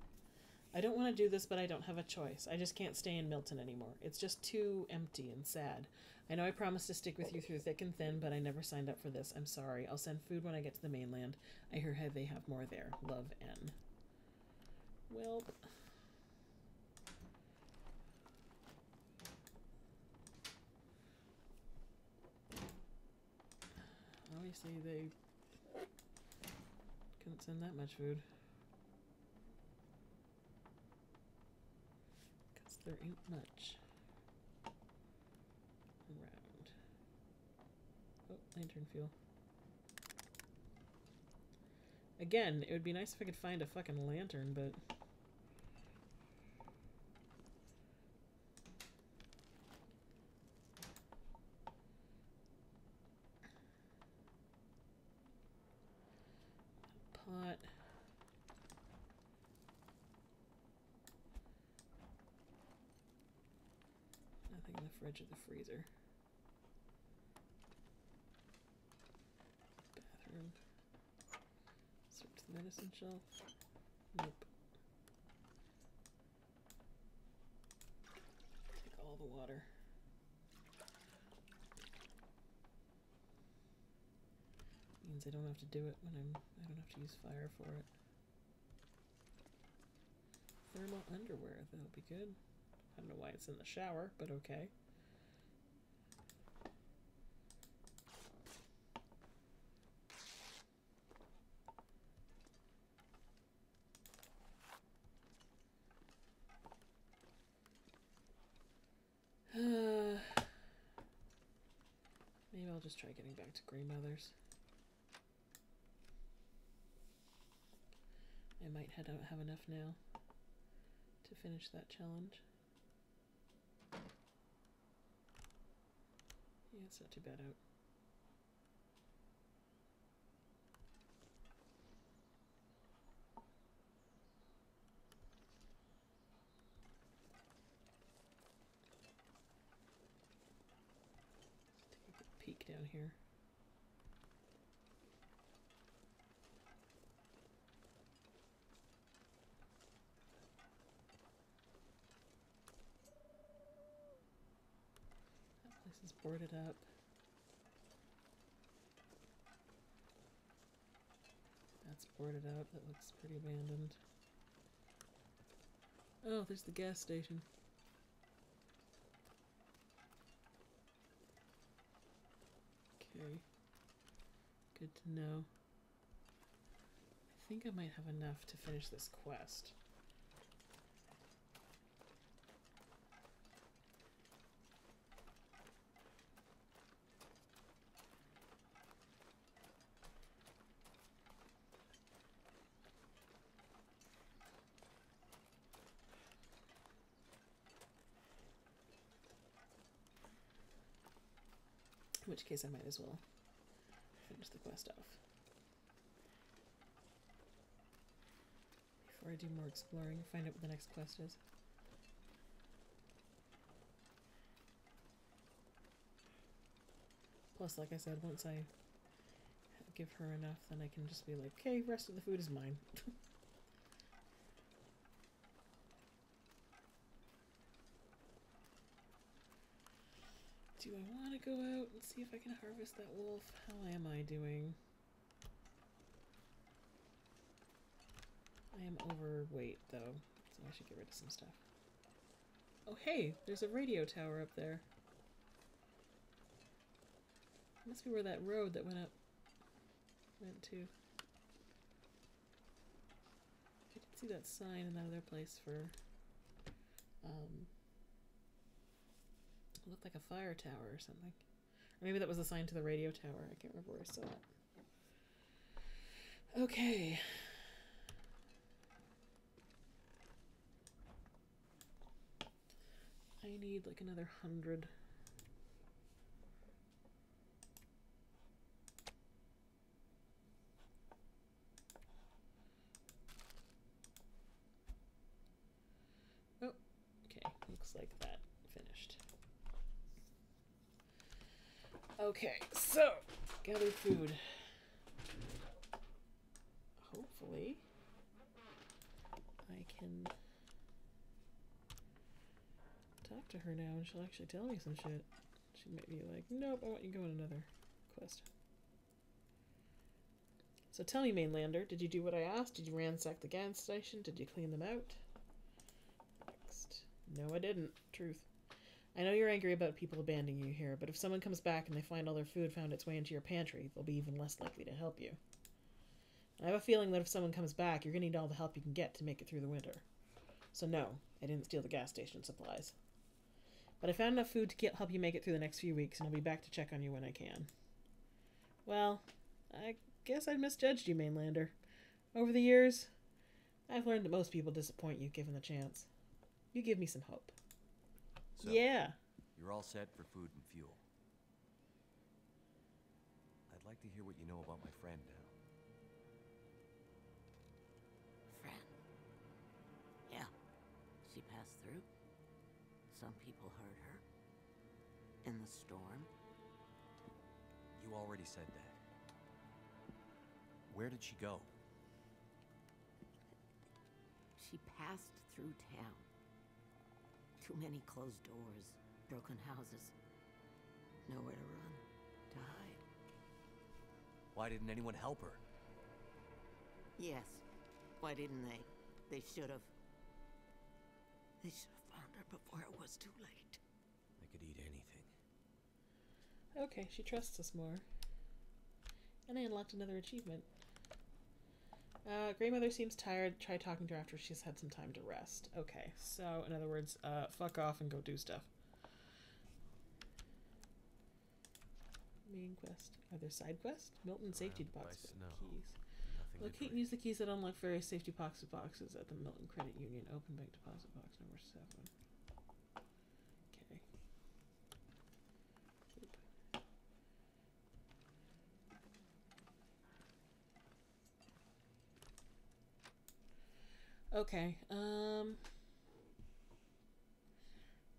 I don't want to do this, but I don't have a choice. I just can't stay in Milton anymore. It's just too empty and sad. I know I promised to stick with you through thick and thin, but I never signed up for this. I'm sorry. I'll send food when I get to the mainland. I hear how they have more there. Love, N. Well, obviously they couldn't send that much food. Because there ain't much around. Oh, lantern fuel. Again, it would be nice if I could find a fucking lantern, but... pot. Nothing in the fridge or the freezer. Bathroom. Search the medicine shelf. Nope. Take all the water. Means I don't have to do it when I don't have to use fire for it. Thermal underwear, that'll be good. I don't know why it's in the shower, but okay. Maybe I'll just try getting back to Grandmother's. I might have enough now to finish that challenge. Yeah, it's not too bad out. Let's take a good peek down here. This is boarded up. That's boarded up. That looks pretty abandoned. Oh, there's the gas station. Okay. Good to know. I think I might have enough to finish this quest. In which case I might as well finish the quest off. Before I do more exploring, find out what the next quest is. Plus, like I said, once I give her enough, then I can just be like, okay, rest of the food is mine. Do I want to go out and see if I can harvest that wolf? How am I doing? I am overweight, though, so I should get rid of some stuff. Oh, hey! There's a radio tower up there. Must be where that road that went to. I did see that sign in that other place for, it looked like a fire tower or something. Or maybe that was a sign to the radio tower. I can't remember where I saw it. Okay. I need like another 100. Oh, okay. Looks like that finished. Okay, so gather food. Hopefully, I can talk to her now and she'll actually tell me some shit. She might be like, nope, I want you to go on another quest. So tell me, Mainlander, did you do what I asked? Did you ransack the gas station? Did you clean them out? Next. No, I didn't. Truth. I know you're angry about people abandoning you here, but if someone comes back and they find all their food found its way into your pantry, they'll be even less likely to help you. I have a feeling that if someone comes back, you're going to need all the help you can get to make it through the winter. So no, I didn't steal the gas station supplies. But I found enough food to help you make it through the next few weeks, and I'll be back to check on you when I can. Well, I guess I misjudged you, Mainlander. Over the years, I've learned that most people disappoint you given the chance. You give me some hope. So, yeah. You're all set for food and fuel. I'd like to hear what you know about my friend now. Friend? Yeah. She passed through. Some people heard her. In the storm. You already said that. Where did she go? She passed through town. Too many closed doors, broken houses. Nowhere to run, to hide. Why didn't anyone help her? Yes. Why didn't they? They should have. They should have found her before it was too late. I could eat anything. Okay, she trusts us more. And I unlocked another achievement. Grandmother seems tired. Try talking to her after she's had some time to rest. Okay, so in other words, fuck off and go do stuff. Main quest. Are there side quests? Milton safety box keys. Locate and use the keys that unlock various safety boxes at the Milton Credit Union. Open bank deposit box number 7. Okay. Okay,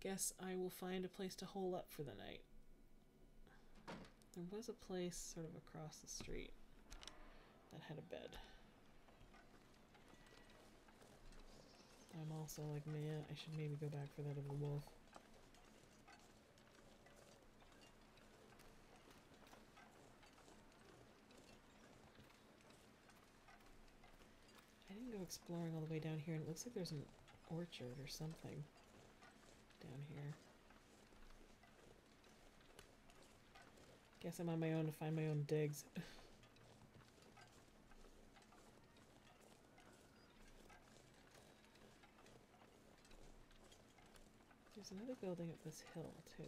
guess I will find a place to hole up for the night. There was a place sort of across the street that had a bed. I'm also like, man, I should maybe go back for that other wolf. exploring all the way down here, and it looks like there's an orchard or something down here. Guess I'm on my own to find my own digs. There's another building up this hill, too.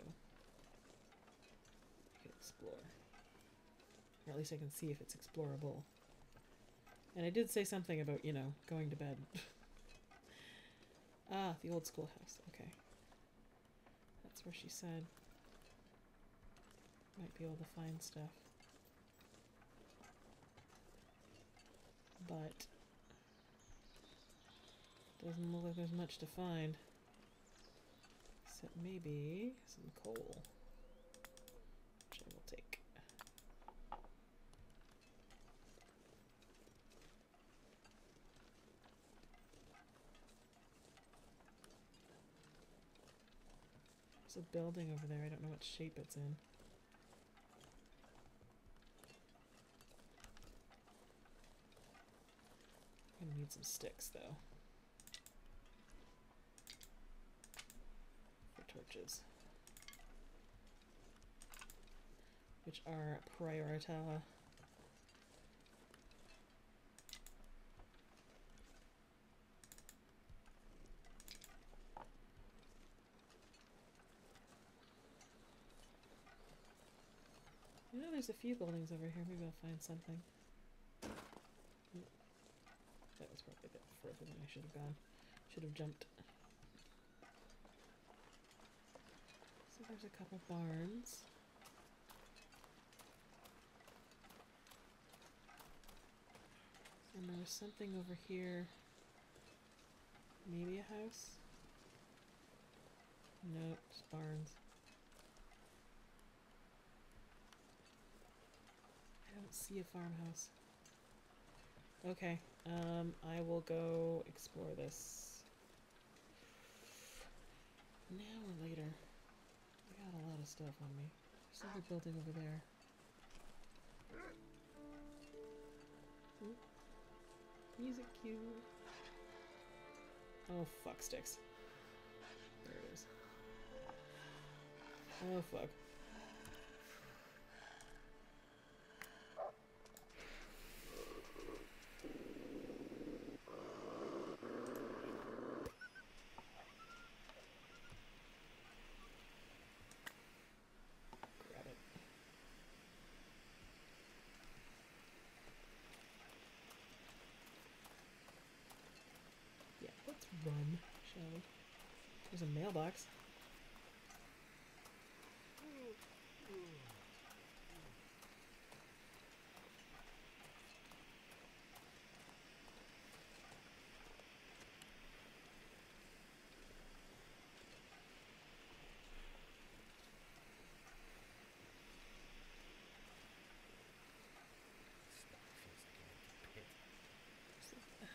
I could explore. Or at least I can see if it's explorable. And I did say something about, you know, going to bed. Ah, the old schoolhouse. Okay. That's where she said might be able to find stuff. But doesn't look like there's much to find. Except maybe some coal, which I will take. There's a building over there. I don't know what shape it's in. I'm gonna need some sticks though. Torches, which are priorita. You know, there's a few buildings over here. Maybe I'll find something. That was probably a bit further than I should have gone. Should have jumped. So there's a couple barns. And there was something over here. Maybe a house? Nope, just barns. I don't see a farmhouse. Okay, I will go explore this now or later. I got a lot of stuff on me. There's another building over there. Ooh. Music cue. Oh, fuck sticks. There it is. Oh, fuck. Run, shall we? There's a mailbox.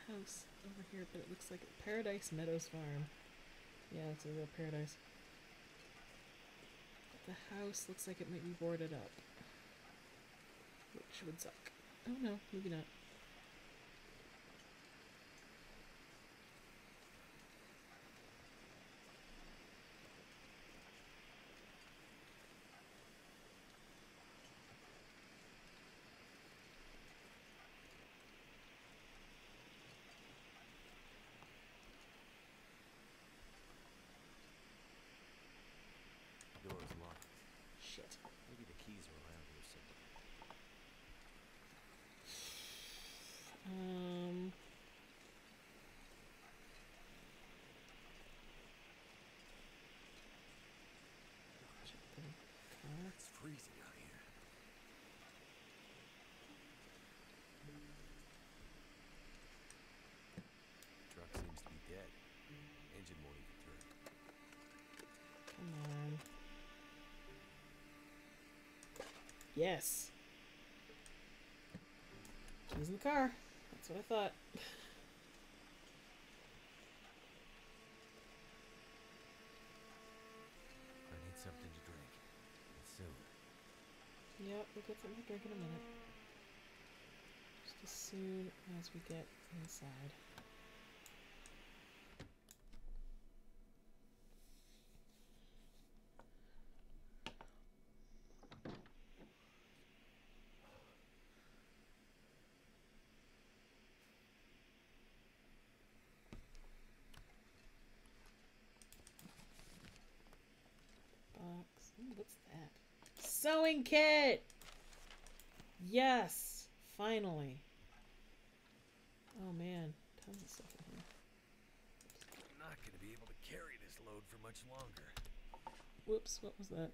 House over here, but it looks like Paradise Meadows Farm. Yeah, it's a real paradise. But the house looks like it might be boarded up, which would suck. Oh no, maybe not. Door's locked. Shit. Maybe the keys are around here somewhere. Check the car. It's freezing out here. Truck seems to be dead. Engine won't even turn. Come on. Yes. Keys in the car. That's what I thought. I need something to drink. And soon. Yep, we'll get something to drink in a minute. Just as soon as we get inside. sewing kit! Yes! Finally. Oh man, tons of stuff in here. I'm not going to be able to carry this load for much longer. Whoops, what was that?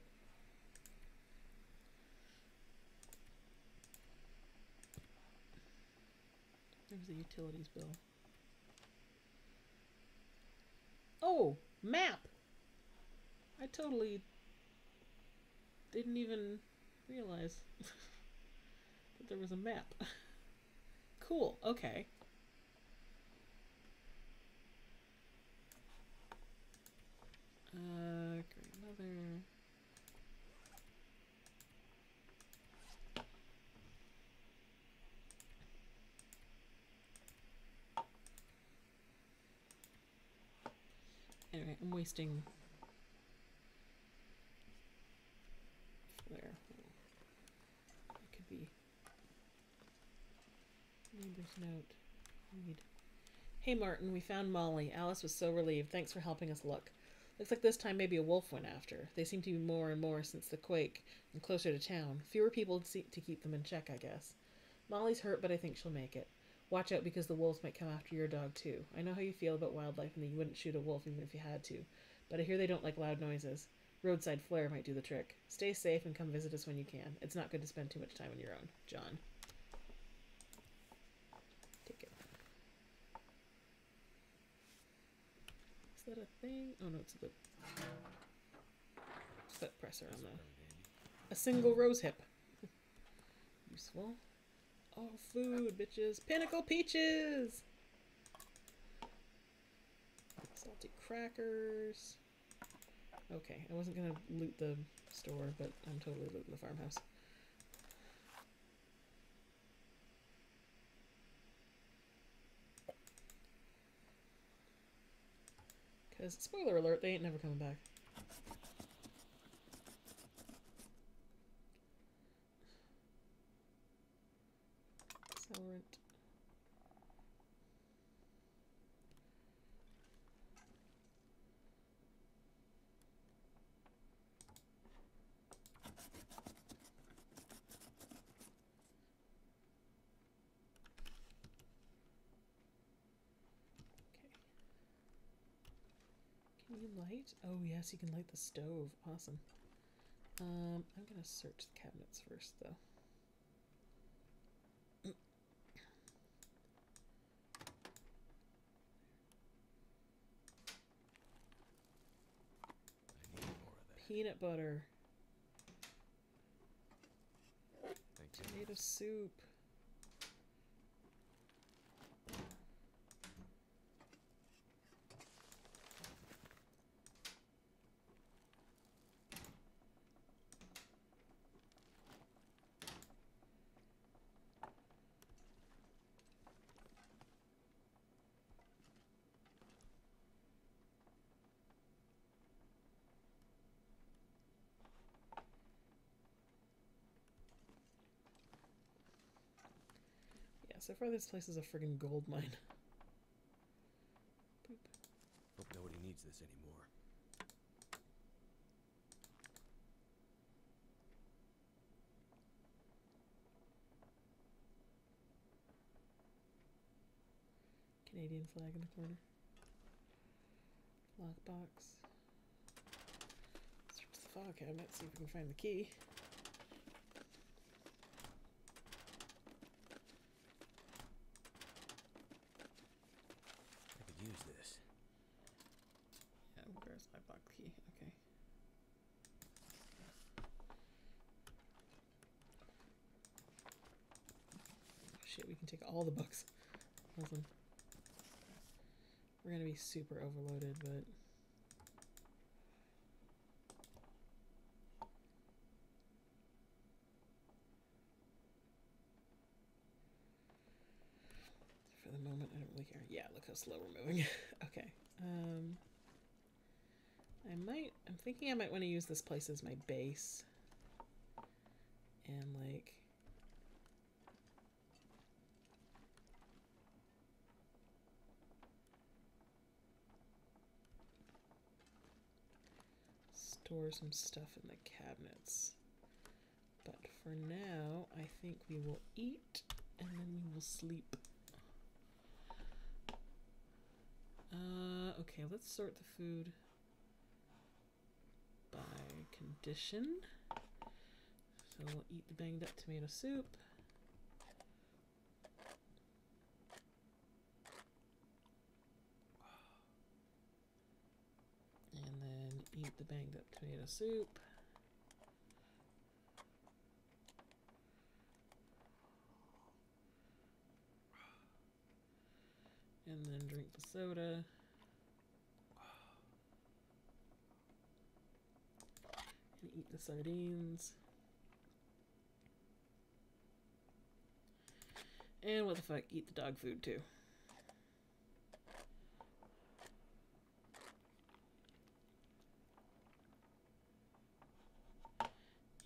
There was a utilities bill. Oh, map! I totally didn't even realize that there was a map. Cool, okay. Grandmother. Anyway, I'm wasting flare. It could be neighbor's note. Read. Hey Martin, we found Molly. Alice was so relieved. Thanks for helping us look. Looks like this time maybe a wolf went after. They seem to be more and more since the quake and closer to town. Fewer people to keep them in check, I guess. Molly's hurt, but I think she'll make it. Watch out because the wolves might come after your dog too. I know how you feel about wildlife and that you wouldn't shoot a wolf even if you had to. But I hear they don't like loud noises. Roadside flare might do the trick. Stay safe and come visit us when you can. It's not good to spend too much time on your own. John. Take it. Is that a thing? Oh no, it's the foot presser on the... A single rose hip. Useful. Oh, food, bitches. Pinnacle peaches! Salty crackers. Okay, I wasn't gonna loot the store, but I'm totally looting the farmhouse. Because, spoiler alert, they ain't never coming back. Accelerant. Can you light? Oh yes, you can light the stove. Awesome. I'm gonna search the cabinets first though. I need more of that. Peanut butter. Thank you. Tomato soup. So far this place is a friggin' gold mine. Boop. Hope nobody needs this anymore. Canadian flag in the corner. Lockbox. Search the file cabinet, see if we can find the key. Use this. Yeah, where's my lock key? Okay. Oh, shit, we can take all the books. Listen. We're gonna be super overloaded, but for the moment I don't really care. Yeah, look how slow we're moving. Okay. I'm thinking I might want to use this place as my base. And like store some stuff in the cabinets. for now, I think we will eat and then we will sleep. Okay, let's sort the food by condition. So we'll eat the banged up tomato soup. And then eat the banged up tomato soup. And then drink the soda. And eat the sardines. And what the fuck, eat the dog food too.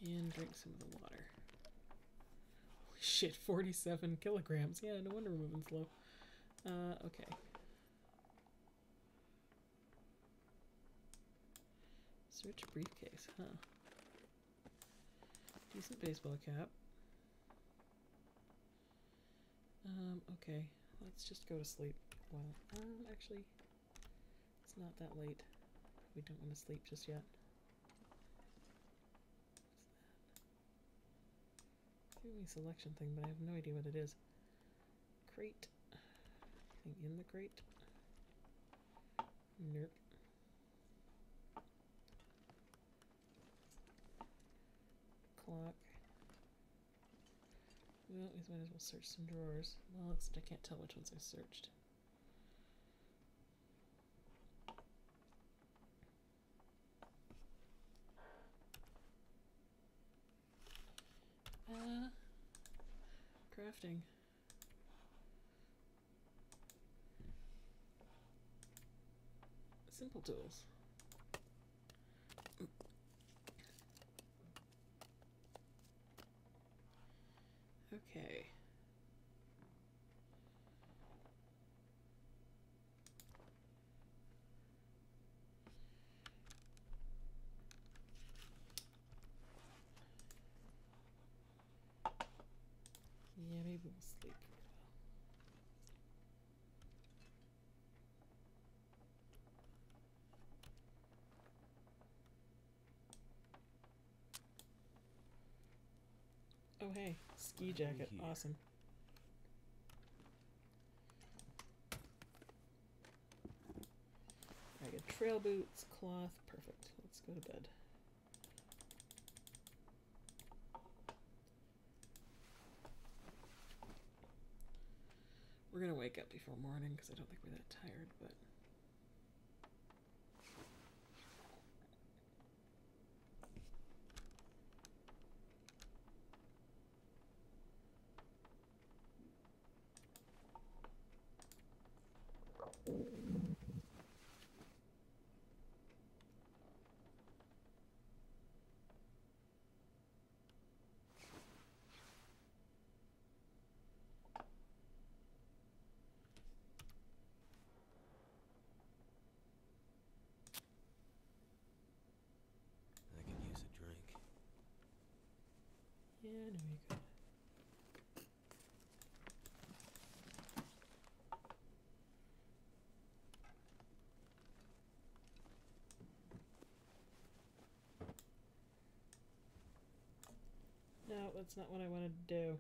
And drink some of the water. Holy shit, 47 kilograms. Yeah, no wonder we're moving slow. Okay. Search briefcase, huh? Decent baseball cap. Okay. Let's just go to sleep. Well, actually, it's not that late. We don't want to sleep just yet. What's that? Give me a selection thing, but I have no idea what it is. Crate. Anything in the crate? Nope. Clock. Well, we might as well search some drawers. Well, I can't tell which ones I searched. Crafting. Simple tools. Okay. Yeah, maybe we'll sleep for a while. Oh hey, ski jacket, awesome. I get trail boots, cloth, perfect. Let's go to bed. We're gonna wake up before morning because I don't think we're that tired, but I could use a drink. yeah, I know you could. No, that's not what I wanted to do.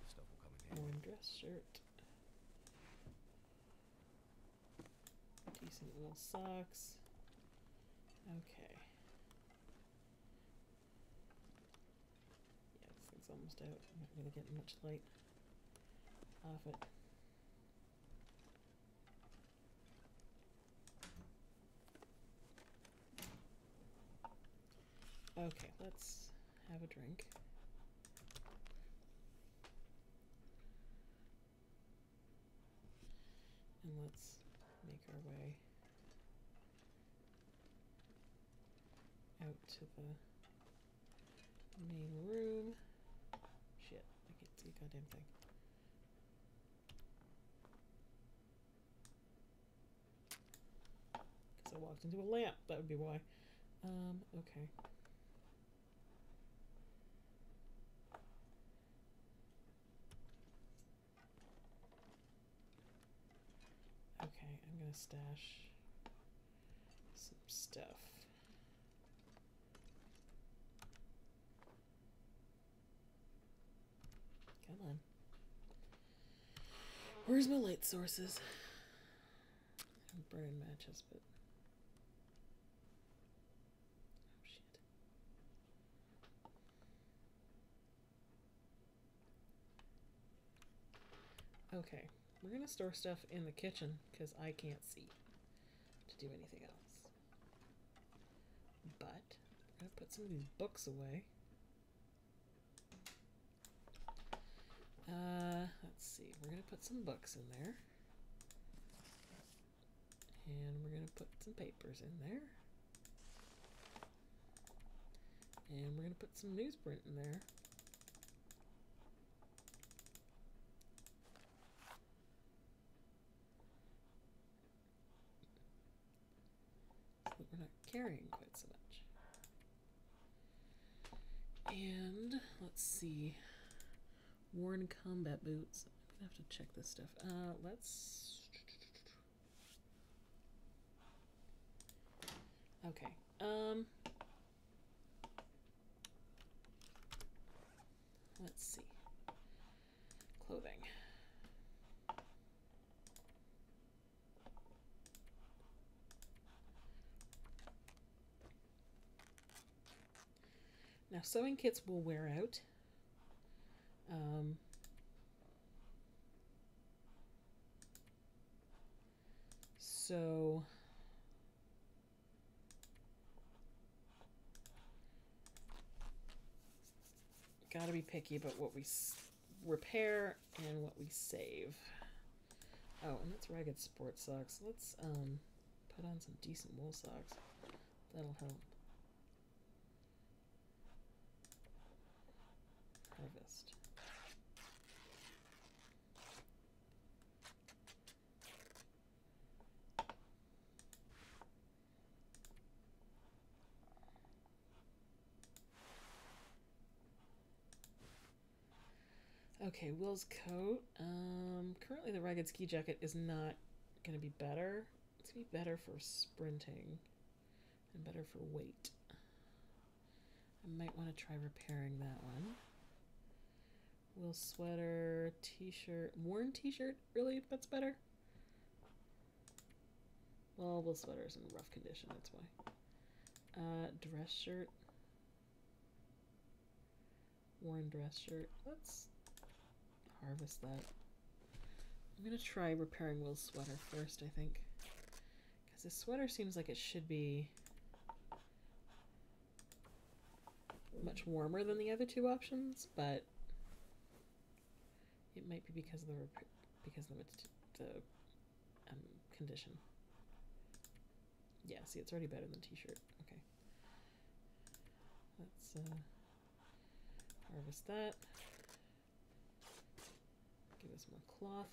Stuff will come in handy. Worn dress shirt. Decent little socks. Okay. Yeah, this thing's almost out. I'm not really getting much light off it. Okay, let's have a drink. And let's make our way out to the main room. Shit, I can't see a goddamn thing. walked into a lamp. That would be why. Okay. Okay, I'm gonna stash some stuff. Come on. Where's my light sources? I'm burning matches, but... oh, shit. Okay, we're gonna store stuff in the kitchen because I can't see to do anything else. But we're gonna put some of these books away. Let's see, we're gonna put some books in there. And we're gonna put some papers in there. And we're gonna put some newsprint in there. So that we're not carrying quite so much. And let's see. Worn combat boots. I'm gonna have to check this stuff. Let's... okay. Let's see. Clothing. Now, sewing kits will wear out. So gotta be picky about what we repair and what we save. Oh, and that's ragged sports socks. Let's put on some decent wool socks. That'll help. Harvest. Okay, Will's coat. Currently the ragged ski jacket is not going to be better. It's going to be better for sprinting and better for weight. I might want to try repairing that one. Will's sweater, t-shirt, worn t-shirt, really? That's better? Well, Will's sweater is in rough condition, that's why. Dress shirt. Worn dress shirt. Let's harvest that. I'm going to try repairing Will's sweater first, I think. Because his sweater seems like it should be much warmer than the other two options, but it might be because of the condition. Yeah, see, it's already better than t-shirt. Okay. Let's harvest that. Give us more cloth.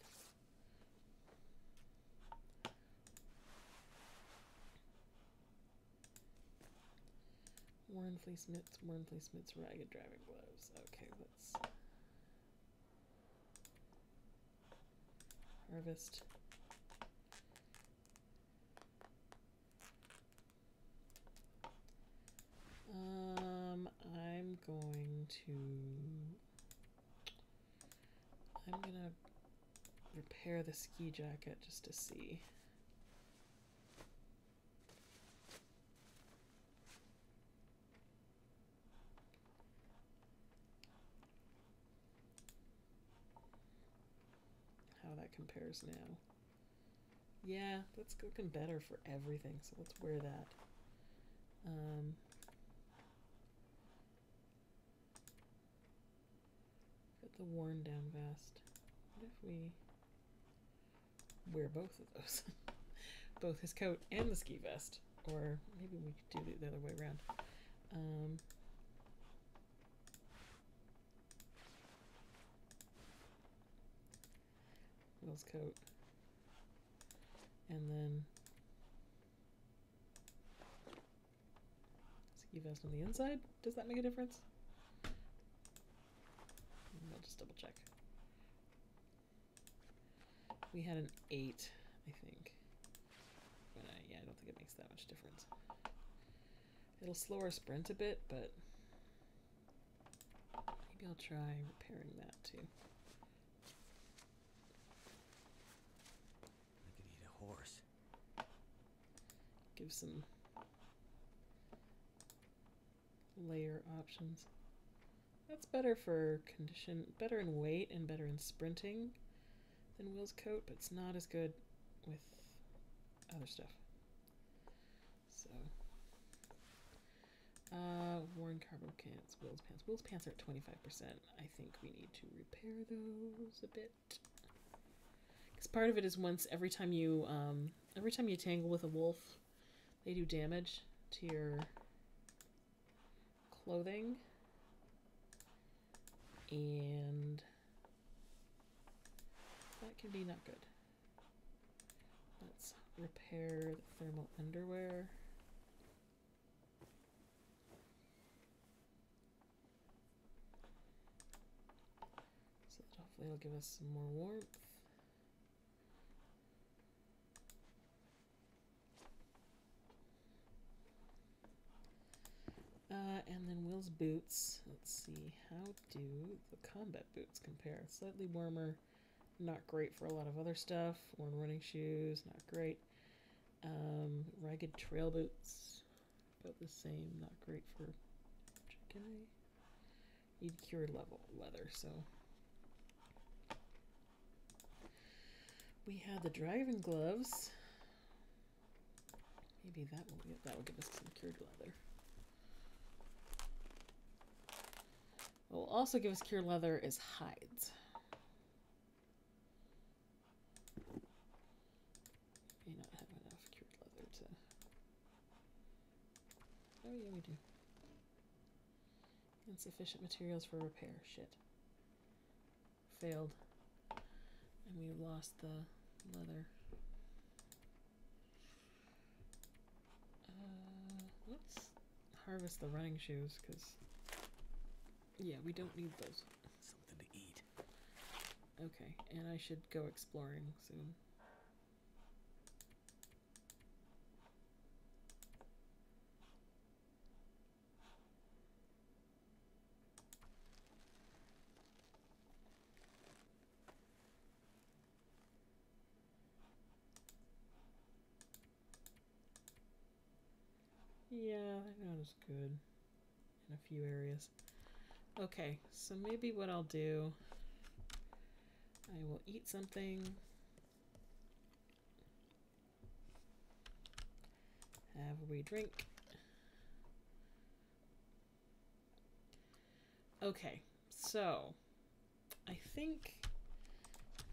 Worn fleece mitts, ragged driving gloves. Okay, let's harvest. I'm gonna repair the ski jacket just to see. How that compares now. Yeah, that's looking better for everything, so let's wear that. Put the worn down vest. What if we wear both of those? Both his coat and the ski vest. Or maybe we could do it the other way around. Will's coat. And then events on the inside. Does that make a difference? I'll just double check. We had an 8, I think. But yeah, I don't think it makes that much difference. It'll slow our sprint a bit, but maybe I'll try repairing that too. I could eat a horse. Give some layer options. That's better for condition, better in weight and better in sprinting than Will's coat, but it's not as good with other stuff. So, worn cargo pants, Will's pants. Will's pants are at 25%. I think we need to repair those a bit. Because part of it is every time you tangle with a wolf, they do damage to your clothing, and that can be not good. Let's repair the thermal underwear. So that hopefully it'll give us some more warmth. And then Will's boots. Let's see, how do the combat boots compare? Slightly warmer, not great for a lot of other stuff. Worn running shoes, not great. Ragged trail boots, about the same, not great for chicken. Need cured leather, so. We have the driving gloves. Maybe that will give us some cured leather. What will also give us cured leather is hides. May not have enough cured leather to... Oh yeah, we do. Insufficient materials for repair. Shit. Failed. And we lost the leather. Let's harvest the running shoes, because... Yeah, we don't need those. Something to eat. Okay, and I should go exploring soon. Yeah, not as good in a few areas. Okay, so maybe what I'll do, I will eat something, have a wee drink. Okay, so I think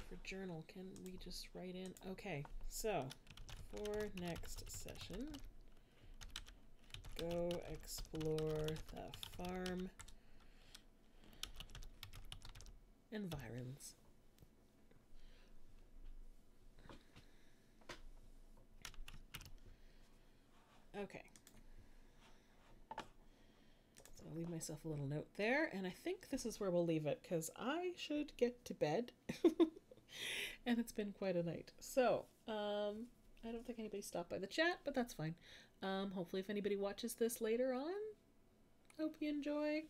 for journal, can we just write in? Okay, so for next session, go explore the farm environs. Okay. So I'll leave myself a little note there, and I think this is where we'll leave it, because I should get to bed. And it's been quite a night. So, I don't think anybody stopped by the chat, but that's fine. Hopefully if anybody watches this later on, hope you enjoy.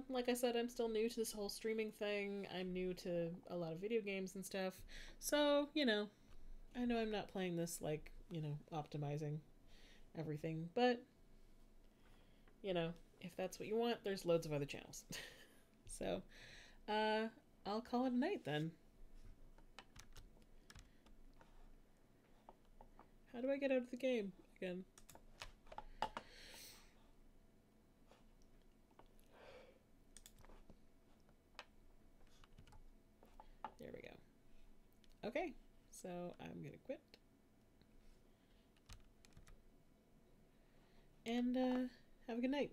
Like I said, I'm still new to this whole streaming thing. I'm new to a lot of video games and stuff. So, I know I'm not playing this like, optimizing everything. But, if that's what you want, there's loads of other channels. So, I'll call it a night then. How do I get out of the game again? There we go. Okay, so I'm gonna quit. And have a good night.